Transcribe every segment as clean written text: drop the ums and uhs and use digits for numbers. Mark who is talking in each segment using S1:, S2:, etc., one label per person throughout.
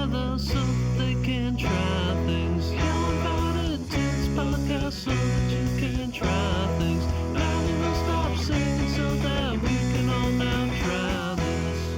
S1: together so they can try things. Young Politics Podcast so that you can try things. Now we will stop singing so that we can all now try this.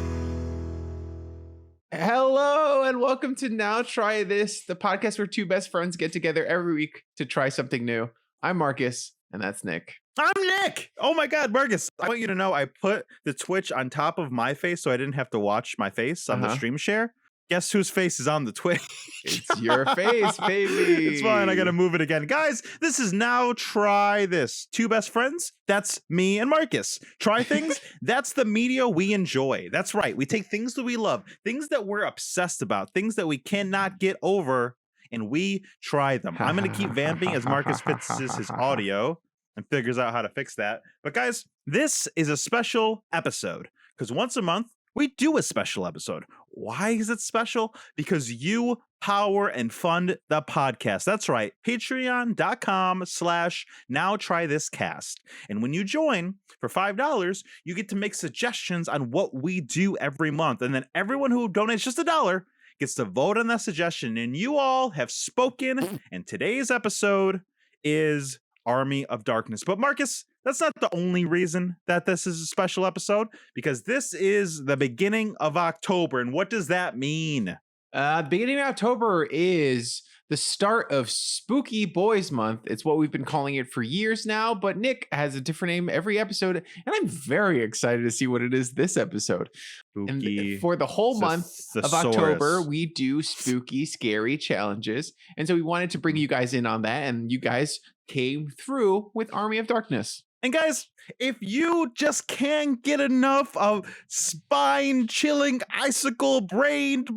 S2: Hello and welcome to Now Try This, the podcast where two best friends get together every week to try something new. I'm Marcus, and that's Nick.
S3: I'm Nick. Oh my God, Marcus. I want you to know I put the Twitch on top of my face so I didn't have to watch my face on the stream share. Guess whose face is on the Twitch?
S2: It's your face, baby.
S3: It's fine. I got to move it again. Guys, this is Now Try This. Two best friends. That's me and Marcus. Try things. That's the media we enjoy. That's right. We take things that we love, things that we're obsessed about, things that we cannot get over, and we try them. I'm going to keep vamping as Marcus fixes his audio and figures out how to fix that. But guys, this is a special episode because once a month we do a special episode. Why is it special? Because you power and fund the podcast. That's right. Patreon.com/NowTryThisCast. And when you join for $5, you get to make suggestions on what we do every month. And then everyone who donates just $1 gets to vote on that suggestion. And you all have spoken. And today's episode is Army of Darkness. But Marcus, that's not the only reason that this is a special episode, because this is the beginning of October. And what does that mean?
S2: Beginning of October is the start of Spooky Boys Month. It's what we've been calling it for years now, but Nick has a different name every episode, and I'm very excited to see what it is this episode.
S3: Spooky.
S2: And for the whole month of October, we do spooky, scary challenges, and so we wanted to bring you guys in on that, and you guys came through with Army of Darkness.
S3: And guys, if you just can't get enough of spine-chilling, icicle-brained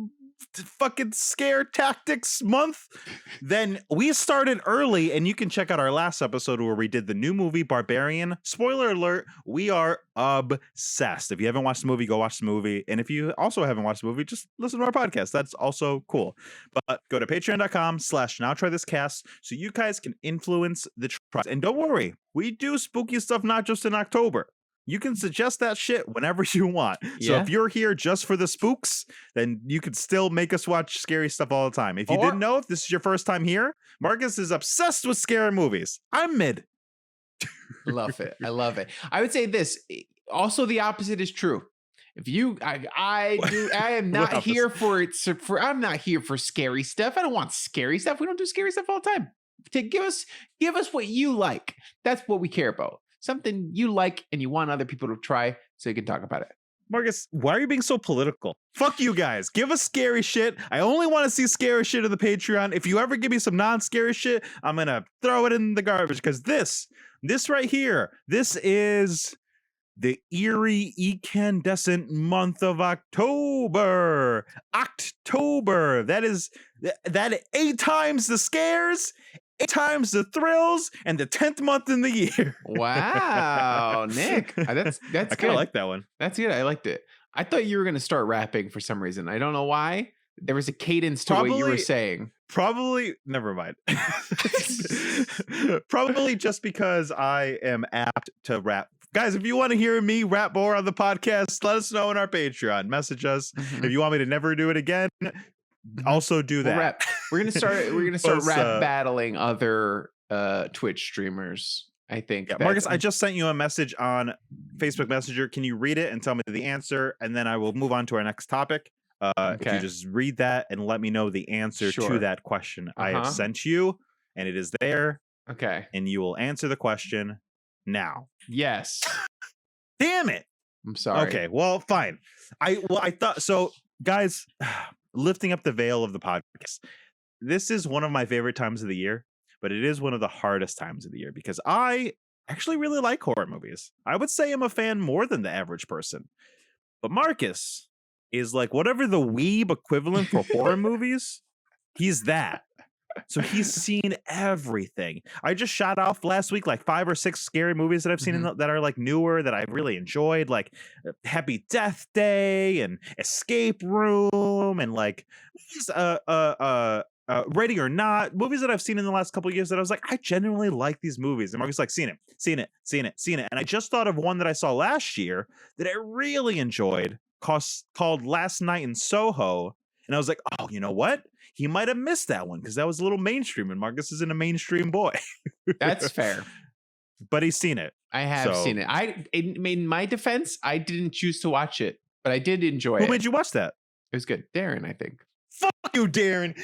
S3: fucking scare tactics month, then we started early, and you can check out our last episode where we did the new movie Barbarian. Spoiler alert, we are obsessed. If you haven't watched the movie, go watch the movie. And if you also haven't watched the movie, just listen to our podcast. That's also cool. But go to patreon.com/NowTryThisCast so you guys can influence the tries. And don't worry, we do spooky stuff not just in October. You can suggest that shit whenever you want. So if you're here just for the spooks, then you could still make us watch scary stuff all the time. If you didn't know, if this is your first time here, Marcus is obsessed with scary movies. I'm mid.
S2: Love it. I love it. I would say this. Also, the opposite is true. If you, I am not here for I'm not here for scary stuff. I don't want scary stuff. We don't do scary stuff all the time. Give us what you like. That's what we care about. Something you like and you want other people to try so you can talk about it.
S3: Marcus, why are you being so political? Fuck you guys. Give us scary shit. I only want to see scary shit in the Patreon. If you ever give me some non-scary shit, I'm going to throw it in the garbage, because this right here, this is the eerie, incandescent month of October. October. That 8 times the scares, 8 times the thrills, and the 10th month in the year.
S2: Wow, Nick, that's
S3: I
S2: good.
S3: kind of like that one.
S2: That's good. I liked it. I thought you were going to start rapping for some reason. I don't know why. There was a cadence to what you were saying.
S3: Probably, never mind. Probably just because I am apt to rap. Guys, if you want to hear me rap more on the podcast, let us know in our Patreon. Message us. If you want me to never do it again, also do that.
S2: We're gonna start rap battling other Twitch streamers, I think.
S3: Yeah, Marcus, I just sent you a message on Facebook Messenger. Can you read it and tell me the answer, and then I will move on to our next topic. If you just read that and let me know the answer to that question I have sent you, and it is there.
S2: Okay.
S3: And you will answer the question now.
S2: Yes.
S3: Damn it.
S2: I'm sorry.
S3: Okay, well, fine. I thought so, guys. Lifting up the veil of the podcast. This is one of my favorite times of the year, but it is one of the hardest times of the year because I actually really like horror movies. I would say I'm a fan more than the average person. But Marcus is like whatever the weeb equivalent for horror movies, he's that. So he's seen everything. I just shot off last week like 5 or 6 scary movies that I've seen that are like newer that I've really enjoyed, like Happy Death Day and Escape Room and like Ready or Not, movies that I've seen in the last couple of years that I was like, I genuinely like these movies. And Marcus like, seen it. And I just thought of one that I saw last year that I really enjoyed called Last Night in Soho. And I was like, oh, you know what? He might have missed that one because that was a little mainstream, and Marcus isn't a mainstream boy.
S2: That's fair.
S3: But he's seen it.
S2: I have seen it. In my defense, I didn't choose to watch it, but I did enjoy it.
S3: Who made you watch that?
S2: It was good. Darren, I think.
S3: Fuck you, Darren.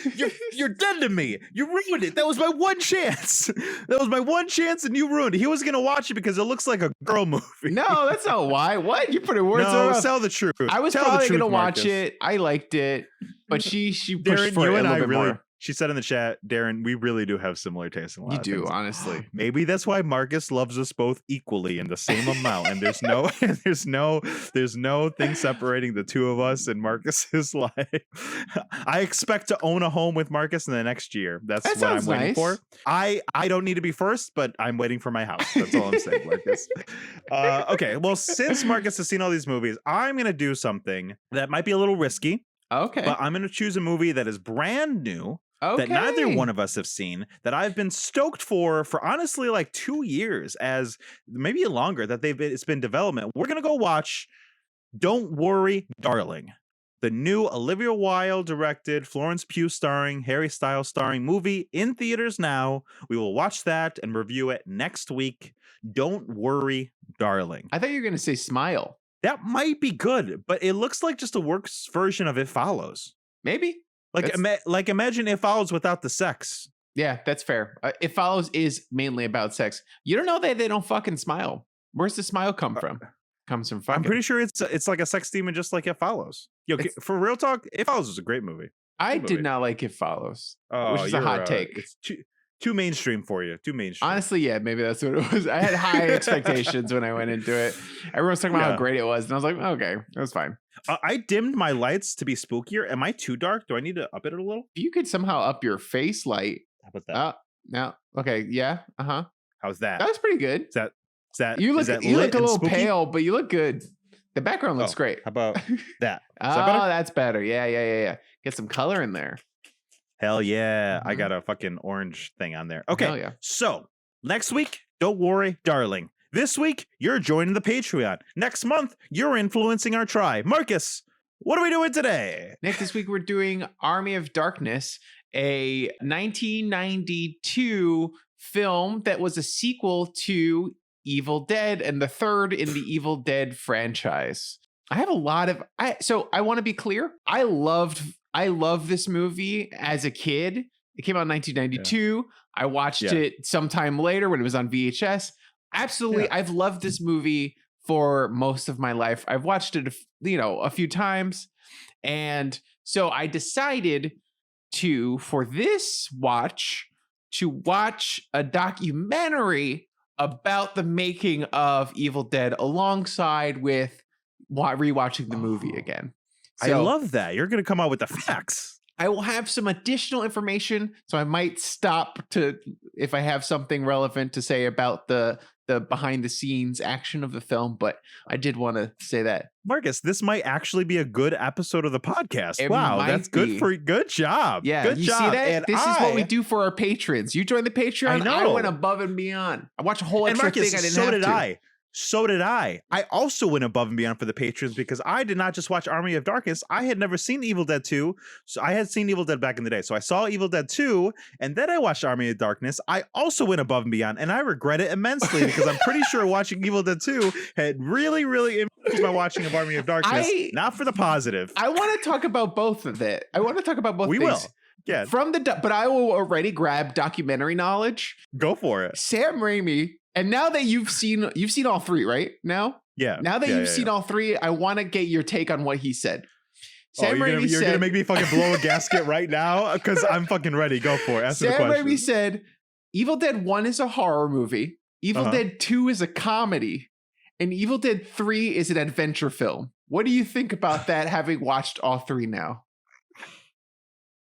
S3: You're dead to me. You ruined it. That was my one chance. That was my one chance, and you ruined it. He was gonna watch it because it looks like a girl movie.
S2: No, that's not why. What? You put in words.
S3: No, tell the truth.
S2: I was probably gonna watch it. I liked it, but she pushed
S3: Darren,
S2: for
S3: you
S2: it
S3: and
S2: a
S3: I
S2: little bit
S3: really.
S2: more.
S3: She said in the chat, Darren, we really do have similar tastes in a lot
S2: You
S3: of
S2: do,
S3: things.
S2: honestly.
S3: Maybe that's why Marcus loves us both equally in the same amount, and there's no thing separating the two of us in Marcus's life. I expect to own a home with Marcus in the next year. That's what I'm waiting
S2: nice.
S3: for. I don't need to be first, but I'm waiting for my house. That's all I'm saying, Marcus. Okay, well, since Marcus has seen all these movies, I'm gonna do something that might be a little risky.
S2: Okay.
S3: But I'm gonna choose a movie that is brand new.
S2: Okay.
S3: That neither one of us have seen, that I've been stoked for honestly like 2 years, as maybe longer, that it's been development. We're gonna go watch Don't Worry, Darling, the new Olivia Wilde directed, Florence Pugh starring, Harry Styles starring movie in theaters now. We will watch that and review it next week. Don't Worry, Darling.
S2: I thought you were gonna say Smile.
S3: That might be good, but it looks like just a works version of It Follows.
S2: Maybe.
S3: Like imagine It Follows without the sex.
S2: Yeah, that's fair. It Follows is mainly about sex. You don't know that they don't fucking smile. Where's the smile come from? Comes from fucking.
S3: I'm pretty sure it's like a sex demon, just like It Follows. Yo, for real talk, It Follows is a great movie.
S2: I did not like It Follows, which is a hot take.
S3: It's too mainstream for you. Too mainstream.
S2: Honestly, yeah, maybe that's what it was. I had high expectations when I went into it. Everyone was talking about how great it was, and I was like, okay, it was fine.
S3: I dimmed my lights to be spookier. Am I too dark? Do I need to up it a little?
S2: If you could somehow up your face light.
S3: How about that?
S2: No. Okay. Yeah.
S3: How's that?
S2: That was pretty good.
S3: Is that
S2: you look
S3: is that
S2: you
S3: lit
S2: look a
S3: and
S2: little
S3: spooky?
S2: pale, but you look good. The background looks great.
S3: How about that?
S2: That's better. Yeah. Get some color in there.
S3: Hell yeah. I got a fucking orange thing on there. Okay.
S2: Hell yeah.
S3: So next week, Don't Worry, Darling. This week, you're joining the Patreon. Next month, you're influencing our tribe. Marcus, what are we doing today?
S2: Nick, this week we're doing Army of Darkness, a 1992 film that was a sequel to Evil Dead and the third in the Evil Dead franchise. I have a lot of I want to be clear. I love this movie as a kid. It came out in 1992. Yeah. I watched it sometime later when it was on VHS. Absolutely. Yeah. I've loved this movie for most of my life. I've watched it, a few times. And so I decided for this watch a documentary about the making of Evil Dead alongside with rewatching the movie again. So,
S3: I love that. You're going to come out with the facts.
S2: I will have some additional information, so I might stop if I have something relevant to say about the behind the scenes action of the film, but I did want to say that.
S3: Marcus, this might actually be a good episode of the podcast.
S2: It
S3: wow, that's good good job.
S2: Yeah,
S3: good job.
S2: See that? And this is what we do for our patrons. You join the Patreon, I went above and beyond. I watched a whole extra thing I didn't have to.
S3: So did I. I also went above and beyond for the patrons because I did not just watch Army of Darkness. I had never seen Evil Dead 2. So I had seen Evil Dead back in the day. So I saw Evil Dead 2 and then I watched Army of Darkness. I also went above and beyond and I regret it immensely because I'm pretty sure watching Evil Dead 2 had really, really influenced my watching of Army of Darkness. Not for the positive.
S2: I want to talk about both of it. I want to talk about both
S3: things.
S2: We will.
S3: Yeah.
S2: But I will already grab documentary knowledge.
S3: Go for it.
S2: Sam Raimi. And now that you've seen all three, right? Now?
S3: Yeah.
S2: Now that you've seen all three, I want to get your take on what he said. Sam Raimi
S3: you're going to make me fucking blow a gasket right now? Because I'm fucking ready. Go for it. Ask
S2: Sam Raimi said, Evil Dead 1 is a horror movie. Evil Dead 2 is a comedy. And Evil Dead 3 is an adventure film. What do you think about that, having watched all three now?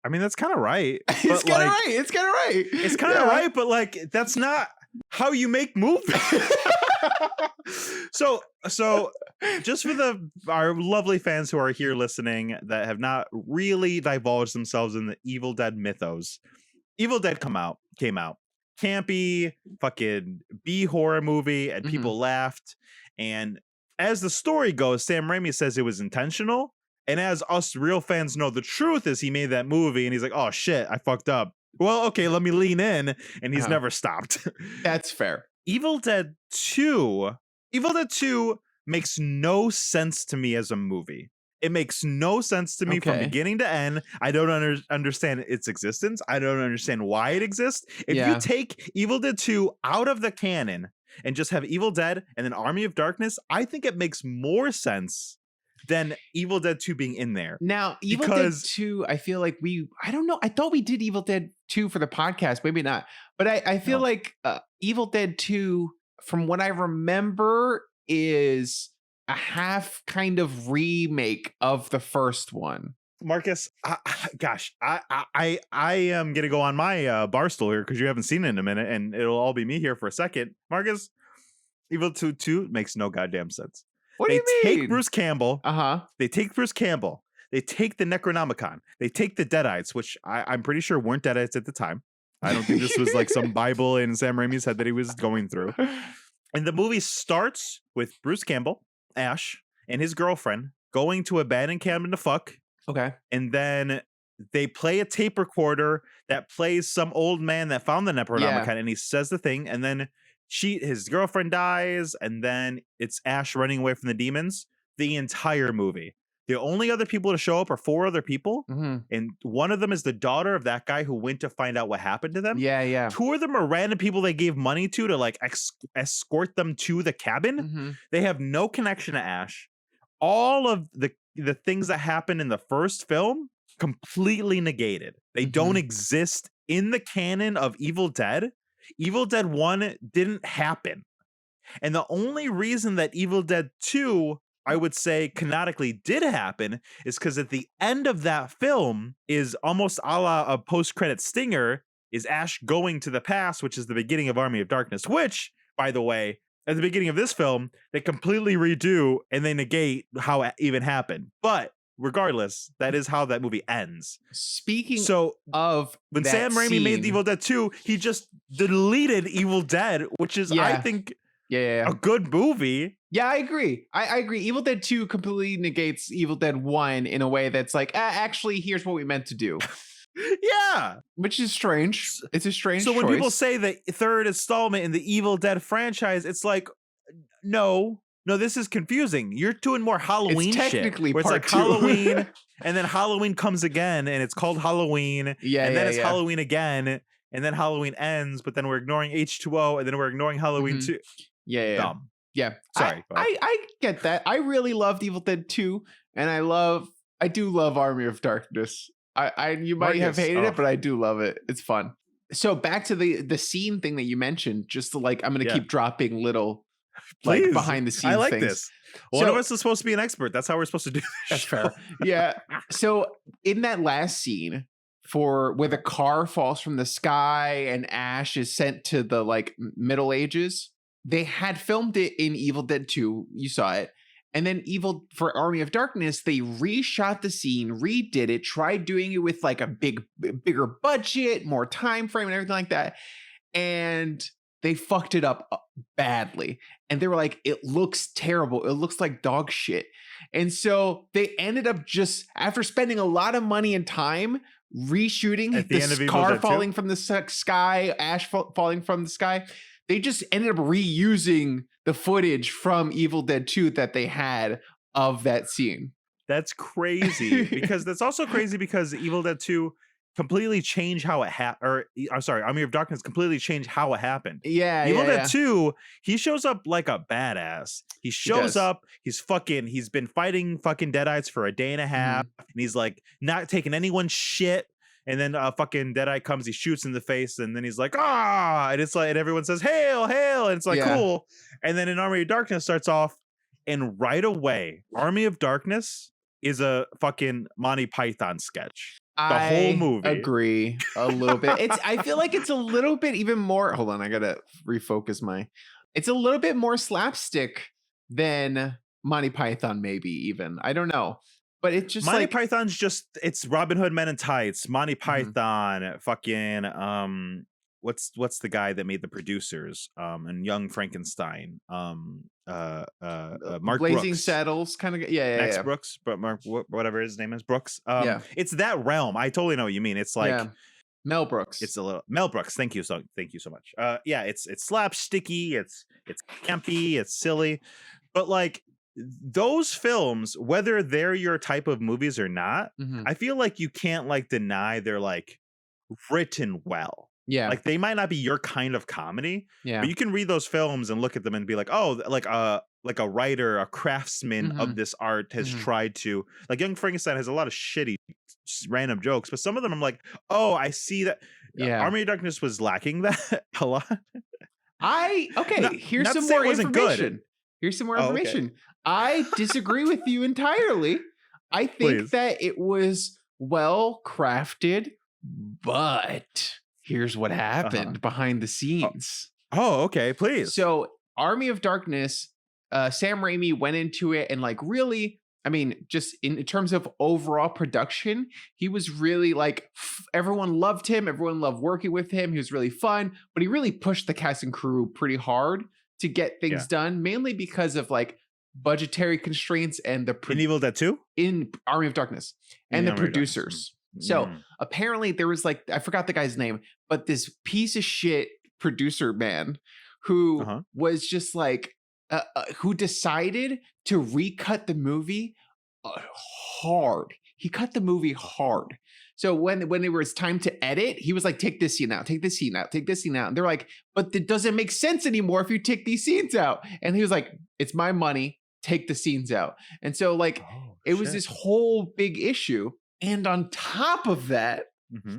S3: I mean, that's kind of right.
S2: It's kind of right. It's kind of right.
S3: It's kind of right, but that's not how you make movies. so just for our lovely fans who are here listening that have not really divulged themselves in the Evil Dead mythos, Evil Dead came out campy fucking B horror movie and people laughed, and as the story goes, Sam Raimi says it was intentional And as us real fans know, the truth is he made that movie and he's like, oh shit, I fucked up. Well, okay, let me lean in. And he's never stopped.
S2: That's fair.
S3: Evil Dead 2 makes no sense to me as a movie. It makes no sense to me from beginning to end. I don't understand its existence. I don't understand why it exists. If you take Evil Dead 2 out of the canon and just have Evil Dead and then Army of Darkness, I think it makes more sense than Evil Dead 2 being in there.
S2: Now, Evil Dead 2, I feel like I don't know. I thought we did Evil Dead 2 for the podcast. Maybe not. But I feel like Evil Dead 2, from what I remember, is a half kind of remake of the first one.
S3: Marcus, I am gonna go on my bar stool here because you haven't seen it in a minute, and it'll all be me here for a second. Marcus, Evil Dead 2 makes no goddamn sense.
S2: What do you mean?
S3: They take Bruce Campbell. They take Bruce Campbell. They take the Necronomicon. They take the Deadites, which I'm pretty sure weren't Deadites at the time. I don't think this was like some Bible in Sam Raimi's head that he was going through. And the movie starts with Bruce Campbell, Ash, and his girlfriend going to abandoned cabin to fuck.
S2: Okay.
S3: And then they play a tape recorder that plays some old man that found the Necronomicon, and he says the thing, and then his girlfriend dies, and then it's Ash running away from the demons the entire movie. The only other people to show up are 4 other people, and one of them is the daughter of that guy who went to find out what happened to them.
S2: Yeah.
S3: 2 of them are random people they gave money to like escort them to the cabin. They have no connection to Ash. All of the things that happened in the first film completely negated. They don't exist in the canon of Evil Dead. Evil Dead 1 didn't happen. And the only reason that Evil Dead 2, I would say, canonically did happen is because at the end of that film is almost a la a post-credit stinger, is Ash going to the past, which is the beginning of Army of Darkness, which, by the way, at the beginning of this film, they completely redo and they negate how it even happened. But regardless, that is how that movie ends.
S2: Speaking
S3: of when Sam Raimi made Evil Dead 2, he just deleted Evil Dead, which is, I think, a good movie.
S2: Yeah, I agree. I agree. Evil Dead 2 completely negates Evil Dead 1 in a way that's like, actually, here's what we meant to do.
S3: Yeah.
S2: Which is strange. It's a strange choice.
S3: So when people say the third installment in the Evil Dead franchise, it's like, no, this is confusing. You're doing more Halloween
S2: technically
S3: shit. Where it's like
S2: 2.
S3: Halloween, and then Halloween comes again, and it's called Halloween.
S2: Yeah,
S3: and then it's Halloween again, and then Halloween ends, but then we're ignoring H2O, and then we're ignoring Halloween 2.
S2: Yeah.
S3: Dumb.
S2: Yeah.
S3: Sorry.
S2: I get that. I really loved Evil Dead 2, and I do love Army of Darkness. You might have hated it, but I do love it. It's fun. So back to the scene thing that you mentioned, just to I'm going to keep dropping little behind the scenes
S3: I like
S2: things.
S3: This. One of us is supposed to be an expert. That's how we're supposed to do this.
S2: That's fair. Yeah. So in that last scene where the car falls from the sky and Ash is sent to the Middle Ages, they had filmed it in Evil Dead 2. You saw it. And then for Army of Darkness, they reshot the scene, redid it, tried doing it with a bigger budget, more time frame and everything like that. And they fucked it up badly. And they were like, it looks terrible. It looks like dog shit. And so they ended up just, after spending a lot of money and time reshooting this car falling from the sky, Ash falling from the sky, they just ended up reusing the footage from Evil Dead 2 that they had of that scene.
S3: That's crazy. That's also crazy because Evil Dead 2 completely changed how it happened. Army of Darkness completely changed how it happened.
S2: Yeah.
S3: Evil Dead 2, he shows up like a badass. He shows up, he's been fighting fucking Deadites for a day and a half, and he's not taking anyone's shit. And then fucking Deadeye comes, he shoots in the face, and then he's like, ah! And it's and everyone says, hail, hail! And it's cool. And then in Army of Darkness starts off, and right away, Army of Darkness is a fucking Monty Python sketch. The whole movie.
S2: I agree a little bit. I feel like it's a little bit even more. Hold on, I gotta refocus it's a little bit more slapstick than Monty Python, maybe even. I don't know. But it's just
S3: Monty Python's it's Robin Hood Men in Tights, Monty Python, fucking what's the guy that made The Producers, and Young Frankenstein, Mark
S2: Blazing
S3: Brooks.
S2: Saddles kind of. Yeah.
S3: Max Brooks, but Mark, whatever his name is, Brooks.
S2: Yeah.
S3: It's that realm. I totally know what you mean. It's like
S2: Yeah. Mel Brooks.
S3: it's a little Mel Brooks. Thank you so much. Yeah, it's slapsticky, it's campy, it's silly, but like those films, whether they're your type of movies or not,
S2: Mhm.
S3: I feel like you can't like deny they're like written well.
S2: Yeah.
S3: Like they might not be your kind of comedy,
S2: Yeah.
S3: but you can read those films and look at them and be like, oh, like a writer, a craftsman
S2: Mhm.
S3: of this art has
S2: Mhm.
S3: tried to, like, Young Frankenstein has a lot of shitty random jokes, but some of them I'm like, oh, I see that.
S2: Yeah.
S3: Army of Darkness was lacking that a lot.
S2: Here's
S3: not to
S2: some
S3: say it
S2: more
S3: wasn't good.
S2: information. Here's some more
S3: Oh, okay.
S2: information. I disagree with you entirely. I think
S3: Please.
S2: that it was well crafted, but here's what happened behind the scenes.
S3: Oh, okay, please.
S2: So, Army of Darkness, Sam Raimi went into it and like really, I mean, just in terms of overall production, he was really like everyone loved him. Everyone loved working with him. He was really fun, but he really pushed the cast and crew pretty hard to get things done, mainly because of like budgetary constraints and the
S3: In Evil Dead 2?
S2: in Army of Darkness and the
S3: Army of Darkness.
S2: producers. So apparently there was like, I forgot the guy's name, but this piece of shit producer man who was just like, who decided to recut the movie hard. He cut the movie hard. So when it was time to edit, he was like, take this scene out, take this scene out, take this scene out. And they're like, but it doesn't make sense anymore if you take these scenes out. And he was like, it's my money, take the scenes out. And so like, it was this whole big issue. And on top of that,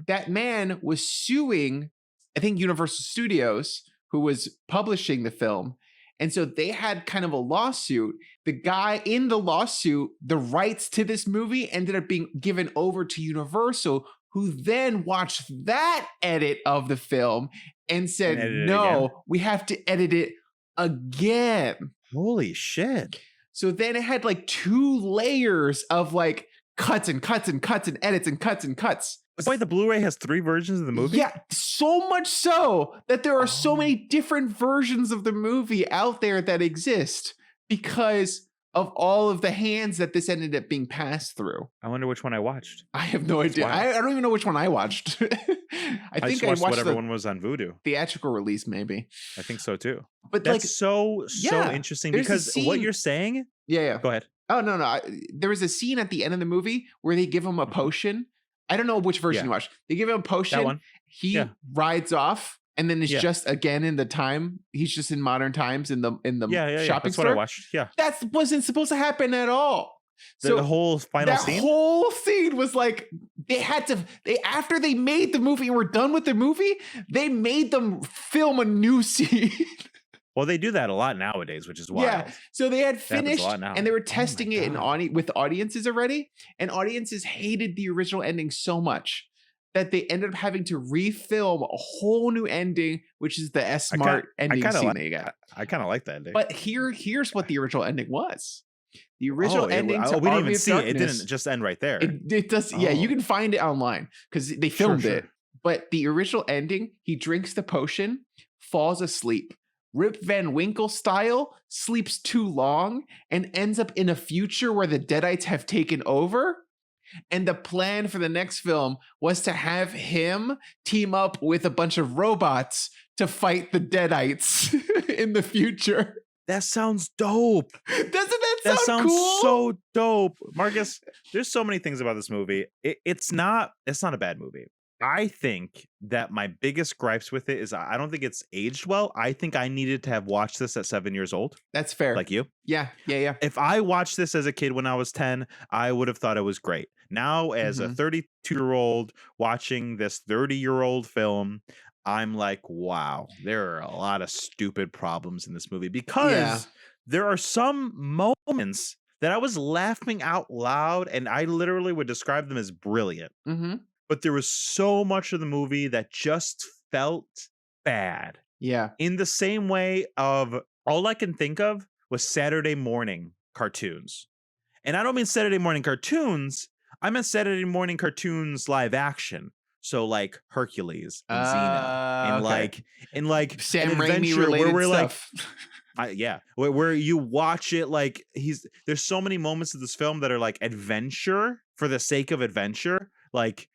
S2: that man was suing, I think, Universal Studios, who was publishing the film. And so they had kind of a lawsuit. The guy in the lawsuit, the rights to this movie ended up being given over to Universal, who then watched that edit of the film and said, no, we have to edit it again.
S3: Holy shit.
S2: So then it had like 2 layers of like cuts and cuts and cuts and edits and cuts and cuts.
S3: Wait, the Blu-ray has 3 versions of the movie?
S2: Yeah, so much so that there are so many different versions of the movie out there that exist because of all of the hands that this ended up being passed through.
S3: I wonder which one I watched.
S2: I have no idea. I don't even know which one I watched. I think
S3: just watched whatever one was on Vudu.
S2: Theatrical release, maybe.
S3: I think so too.
S2: But
S3: that's
S2: like,
S3: so interesting because what you're saying.
S2: Yeah.
S3: Go ahead.
S2: Oh no. There was a scene at the end of the movie where they give him a potion. I don't know which version you watched. They give him a potion.
S3: That one.
S2: He rides off, and then it's just again in the time. He's just in modern times in the shopping store.
S3: That's what I watched. Yeah,
S2: that wasn't supposed to happen at all. So
S3: the whole final scene.
S2: That whole scene was like they after they made the movie and were done with the movie, they made them film a new scene.
S3: Well, they do that a lot nowadays, which is wild. Yeah,
S2: so they had finished and they were testing it with audiences already, and audiences hated the original ending so much that they ended up having to refilm a whole new ending, which is the S-Mart ending scene they got.
S3: I kind of like that ending.
S2: But here's what the original ending was. The original ending to
S3: we didn't
S2: Army
S3: even
S2: of
S3: see
S2: Darkness,
S3: it. It didn't just end right there.
S2: It does. Yeah, you can find it online because they filmed it. But the original ending, he drinks the potion, falls asleep. Rip Van Winkle style, sleeps too long and ends up in a future where the Deadites have taken over. And the plan for the next film was to have him team up with a bunch of robots to fight the Deadites in the future.
S3: That sounds dope.
S2: Doesn't that sound cool?
S3: So dope. Marcus, there's so many things about this movie. It's not a bad movie. I think that my biggest gripes with it is I don't think it's aged well. I think I needed to have watched this at 7 years old.
S2: That's fair.
S3: Like you?
S2: Yeah.
S3: If I watched this as a kid when I was 10, I would have thought it was great. Now, as a 32-year-old watching this 30-year-old film, I'm like, wow, there are a lot of stupid problems in this movie because there are some moments that I was laughing out loud and I literally would describe them as brilliant. But there was so much of the movie that just felt bad.
S2: Yeah.
S3: In the same way of all I can think of was Saturday morning cartoons. And I don't mean Saturday morning cartoons. I meant Saturday morning cartoons live action. So like Hercules and Xena and like
S2: Sam
S3: an
S2: Raimi
S3: adventure
S2: related
S3: where we're
S2: stuff.
S3: where you watch it, like there's so many moments of this film that are like adventure for the sake of adventure, like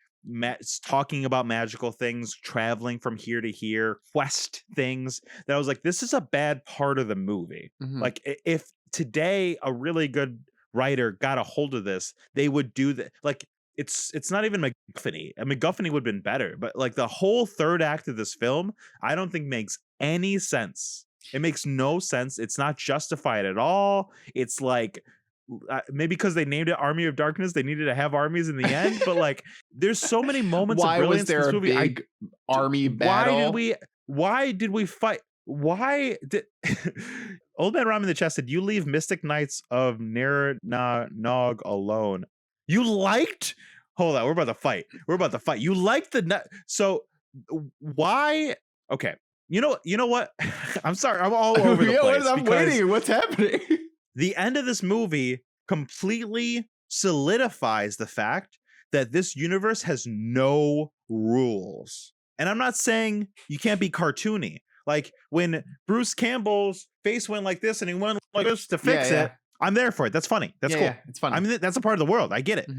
S3: talking about magical things, traveling from here to here, quest things, that I was like, this is a bad part of the movie. Like if today a really good writer got a hold of this, they would do that. Like it's not even MacGuffin. A MacGuffin would have been better, but like the whole third act of this film, I don't think makes any sense. It makes no sense. It's not justified at all. It's like maybe because they named it Army of Darkness, they needed to have armies in the end. But like, there's so many moments of brilliance
S2: was there
S3: in this
S2: a
S3: movie.
S2: big army battle?
S3: Why did we fight? Why did Old Man Ram in the chest said, "You leave Mystic Knights of Nog alone." You liked? Hold on, we're about to fight. You liked so why? Okay. You know what? I'm sorry. I'm all over the place.
S2: I'm waiting. What's happening?
S3: The end of this movie completely solidifies the fact that this universe has no rules. And I'm not saying you can't be cartoony. Like when Bruce Campbell's face went like this and he went like this to fix it, I'm there for it. That's funny. That's cool.
S2: Yeah, it's funny.
S3: I mean, that's a part of the world. I get it.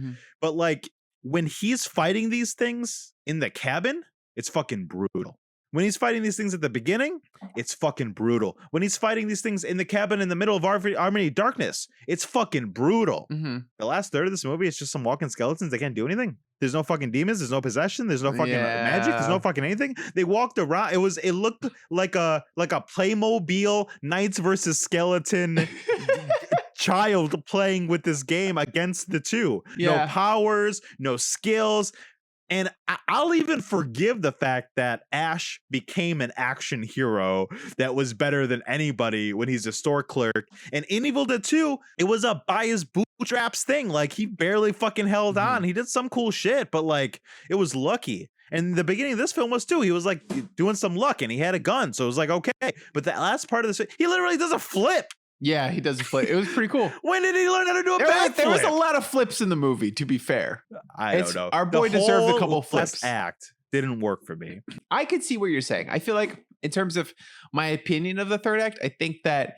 S3: But like when he's fighting these things in the cabin, it's fucking brutal. When he's fighting these things at the beginning, it's fucking brutal. When he's fighting these things in the cabin in the middle of Army of Darkness, it's fucking brutal. The last third of this movie is just some walking skeletons. They can't do anything. There's no fucking demons. There's no possession. There's no fucking magic. There's no fucking anything. They walked around. It looked like a Playmobil Knights versus Skeleton child playing with this game against the two. No powers, no skills. And I'll even forgive the fact that Ash became an action hero that was better than anybody when he's a store clerk. And in Evil Dead 2, it was a by his bootstraps thing. Like he barely fucking held on. He did some cool shit, but like it was lucky. And the beginning of this film was too. He was like doing some luck and he had a gun. So it was like, okay. But that last part of this, he literally does a flip.
S2: Yeah, he does a flip. It was pretty cool.
S3: When did he learn how to do a backflip?
S2: There was a lot of flips in the movie, to be fair.
S3: I don't know.
S2: Our boy deserved a couple flips.
S3: Last act didn't work for me.
S2: I could see what you're saying. I feel like in terms of my opinion of the third act, I think that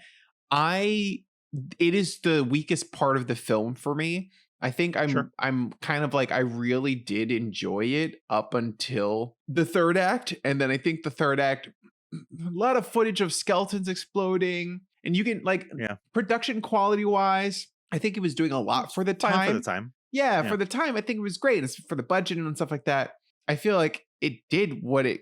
S2: it is the weakest part of the film for me. I think I'm kind of like, I really did enjoy it up until the third act. And then I think the third act, a lot of footage of skeletons exploding. And you can production quality wise, I think it was doing a lot for the time.
S3: Fine for the time.
S2: Yeah, for the time, I think it was great. It's for the budget and stuff like that. I feel like it did what it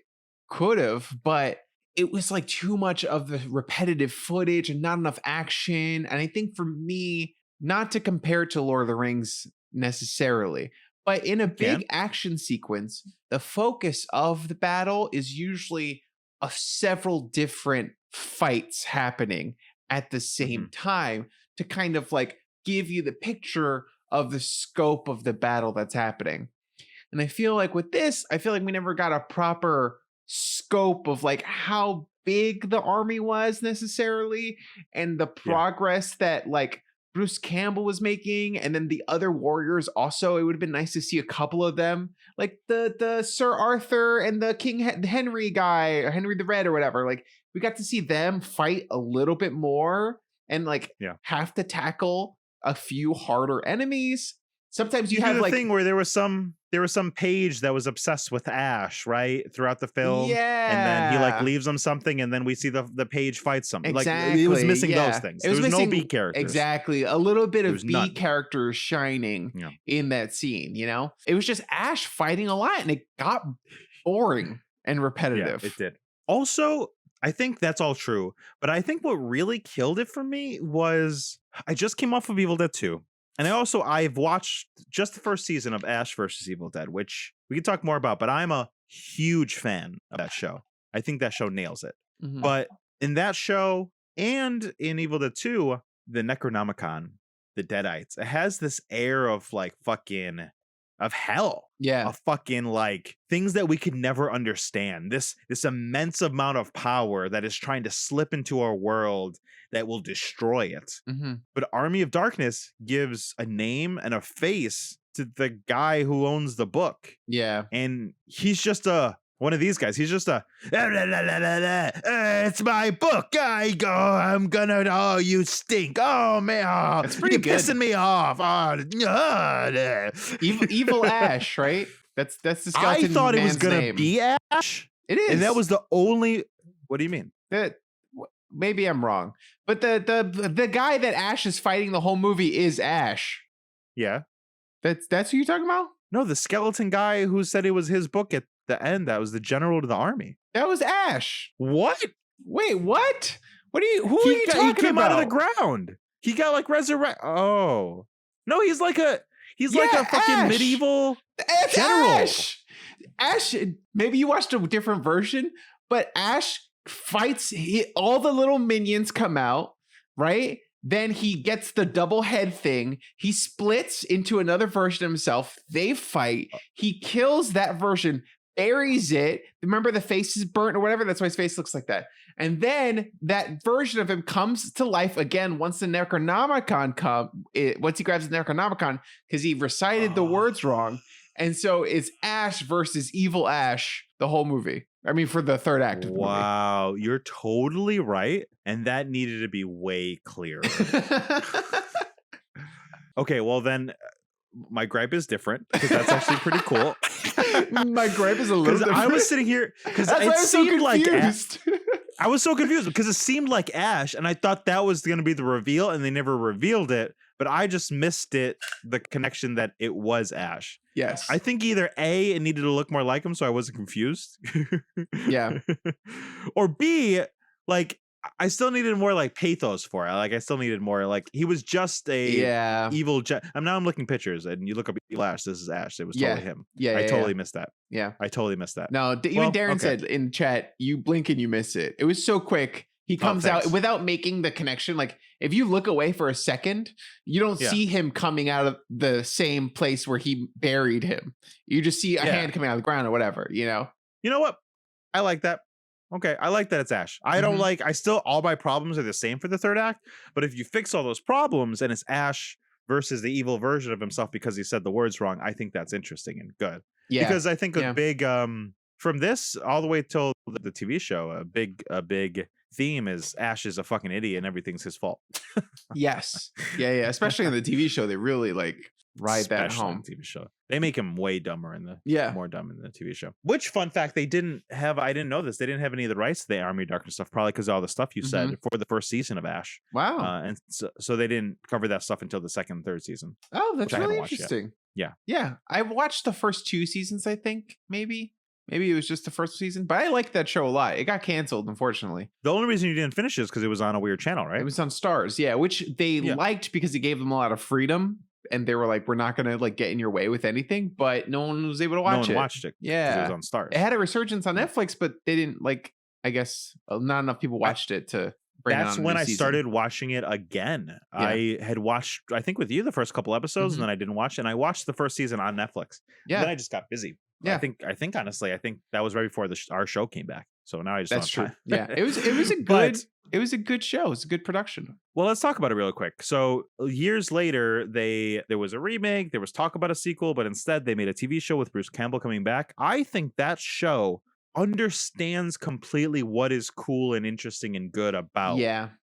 S2: could have, but it was like too much of the repetitive footage and not enough action. And I think for me, not to compare it to Lord of the Rings necessarily, but in a big action sequence, the focus of the battle is usually of several different fights happening at the same time to kind of like give you the picture of the scope of the battle that's happening. And I feel like with this, I feel like we never got a proper scope of like how big the army was necessarily and the progress that like Bruce Campbell was making, and then the other warriors also. It would have been nice to see a couple of them, like the Sir Arthur and the King Henry guy, or Henry the Red or whatever. Like we got to see them fight a little bit more and like have to tackle a few harder enemies. Sometimes you have
S3: the
S2: like
S3: thing where there was some page that was obsessed with Ash, right, throughout the film.
S2: Yeah,
S3: and then he like leaves them something, and then we see the page fight something.
S2: Exactly.
S3: Like it was missing those things. There was no B characters.
S2: Exactly, a little bit of B characters shining in that scene. You know, it was just Ash fighting a lot, and it got boring and repetitive.
S3: Yeah, it did. Also, I think that's all true, but I think what really killed it for me was I just came off of Evil Dead 2. And I've watched just the first season of Ash versus Evil Dead, which we can talk more about, but I'm a huge fan of that show. I think that show nails it. But in that show and in Evil Dead 2, the Necronomicon, the Deadites, it has this air of like fucking of hell.
S2: Yeah.
S3: Of fucking like things that we could never understand. This immense amount of power that is trying to slip into our world that will destroy it. But Army of Darkness gives a name and a face to the guy who owns the book.
S2: Yeah.
S3: And he's just a One of these guys. He's just a it's my book. I'm gonna you stink. Oh man.
S2: That's pretty
S3: you're
S2: good.
S3: pissing me off.
S2: Evil Ash, right? That's the skeleton
S3: I thought it was
S2: man's
S3: gonna
S2: name.
S3: be Ash.
S2: It is.
S3: And that was the only what do you mean?
S2: Maybe I'm wrong. But the guy that Ash is fighting the whole movie is Ash.
S3: Yeah.
S2: That's who you're talking about?
S3: No, the skeleton guy who said it was his book at the end, that was the general to the army.
S2: That was Ash.
S3: What?
S2: Wait, what? Who are you talking
S3: He came
S2: about?
S3: out of the ground. He got like resurrected. Oh. No, he's like a fucking
S2: Ash.
S3: medieval
S2: It's
S3: general.
S2: Ash, maybe you watched a different version, but Ash fights, all the little minions come out, right? Then he gets the double head thing. He splits into another version of himself. They fight. He kills that version, buries it. Remember, the face is burnt or whatever. That's why his face looks like that. And then that version of him comes to life again once the Necronomicon once he grabs the Necronomicon, because he recited the words wrong. And so it's Ash versus Evil Ash the whole movie. I mean, for the third act of the
S3: Wow, you're totally right. And that needed to be way clearer.
S2: movie.
S3: Okay, well then my gripe is different because that's actually pretty cool.
S2: My gripe is a little different.
S3: I was sitting here because
S2: That's why
S3: it
S2: I was so
S3: seemed like
S2: confused.
S3: I was so confused because it seemed like Ash, and I thought that was going to be the reveal, and they never revealed it. But I just missed the connection that it was Ash.
S2: Yes.
S3: I think either A, it needed to look more like him, so I wasn't confused.
S2: Yeah.
S3: Or B, like I still needed more like pathos for it. Like I still needed more like he was just a evil. I'm looking pictures, and you look up Evil Ash. This is Ash. It was totally him.
S2: Yeah.
S3: I totally missed that.
S2: Yeah.
S3: I totally missed that.
S2: No, even Daron said in chat, you blink and you miss it. It was so quick. He comes out without making the connection. Like if you look away for a second, you don't see him coming out of the same place where he buried him. You just see a hand coming out of the ground or whatever, you know?
S3: You know what? I like that. Okay, I like that it's Ash. I don't like, all my problems are the same for the third act, but if you fix all those problems and it's Ash versus the evil version of himself because he said the words wrong, I think that's interesting and good. Yeah. Because I think a big, from this all the way till the TV show, a big theme is Ash is a fucking idiot and everything's his fault.
S2: Yes. Yeah. Especially in the TV show, they really like ride that home.
S3: TV show. They make him way dumber in the more dumb in the TV show. Which fun fact they didn't have, I didn't know this, they didn't have any of the rights to the Army of Darkness stuff, probably because of all the stuff you said for the first season of Ash.
S2: Wow.
S3: And so they didn't cover that stuff until the second and third season.
S2: Oh, that's really interesting.
S3: Yeah.
S2: Yeah. I watched the first 2 seasons, I think, maybe it was just the first season, but I liked that show a lot. It got canceled, unfortunately.
S3: The only reason you didn't finish it is because it was on a weird channel, right?
S2: It was on Stars, which they liked because it gave them a lot of freedom. And they were like, we're not going to like get in your way with anything, but no one was able to watch it.
S3: No one watched it.
S2: Yeah.
S3: It was on Stars.
S2: It had a resurgence on Netflix, but they didn't like, I guess not enough people watched it to bring it on.
S3: That's when I started watching it again. Yeah. I had watched, I think with you, the first couple episodes, and then I didn't watch it. And I watched the first season on Netflix. Yeah. Then I just got busy. Yeah. I think honestly, that was right before our show came back. So now I just
S2: That's true. Yeah. It was a good it was a good show. It's a good production.
S3: Well, let's talk about it real quick. So years later, there was a remake, there was talk about a sequel, but instead they made a TV show with Bruce Campbell coming back. I think that show understands completely what is cool and interesting and good about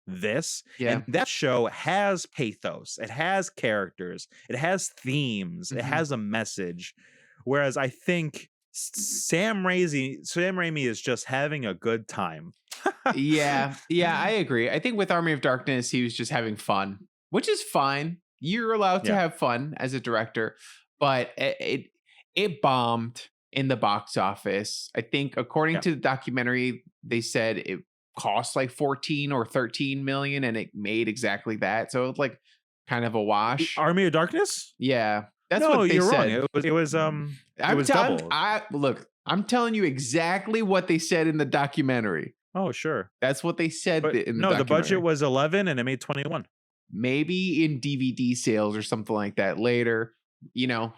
S3: this. Yeah. And that show has pathos. It has characters. It has themes. It has a message. Whereas I think Sam Raimi is just having a good time.
S2: Yeah, I agree. I think with Army of Darkness, he was just having fun, which is fine. You're allowed to have fun as a director, but it bombed in the box office. I think according to the documentary, they said it cost like 14 or 13 million and it made exactly that. So it's like kind of a wash.
S3: Army of Darkness?
S2: Yeah. That's what they said.
S3: Wrong. It was double.
S2: I'm telling you exactly what they said in the documentary.
S3: Oh, sure.
S2: That's what they said in the documentary.
S3: The budget was 11 and it made 21.
S2: Maybe in DVD sales or something like that later.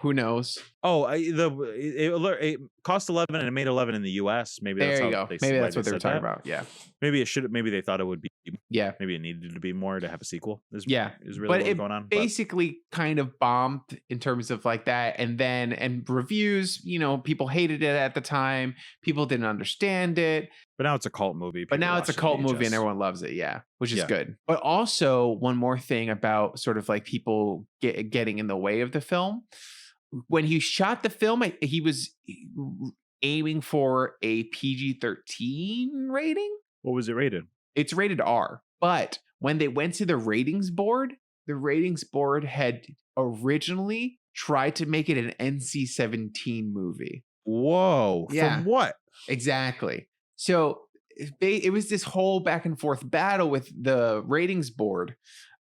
S2: Who knows?
S3: Oh, it cost 11 and it made 11 in the U.S. Maybe that's
S2: There you
S3: how
S2: go. Maybe that's what they were
S3: said
S2: talking
S3: that.
S2: about. Yeah.
S3: Maybe they thought it would be.
S2: Yeah.
S3: Maybe it needed to be more to have a sequel. Is
S2: really
S3: what was going on.
S2: Basically kind of bombed in terms of like that. And reviews, people hated it at the time. People didn't understand it.
S3: But now it's a cult movie.
S2: But now it's a cult movie and
S3: VHS.
S2: everyone loves it. Yeah. Which is good. But also one more thing about sort of like people getting in the way of the film. When he shot the film, he was aiming for a PG-13 rating.
S3: What was it rated?
S2: It's rated R. But when they went to the ratings board had originally tried to make it an NC-17 movie.
S3: Whoa.
S2: Yeah.
S3: From what?
S2: Exactly. So it was this whole back and forth battle with the ratings board,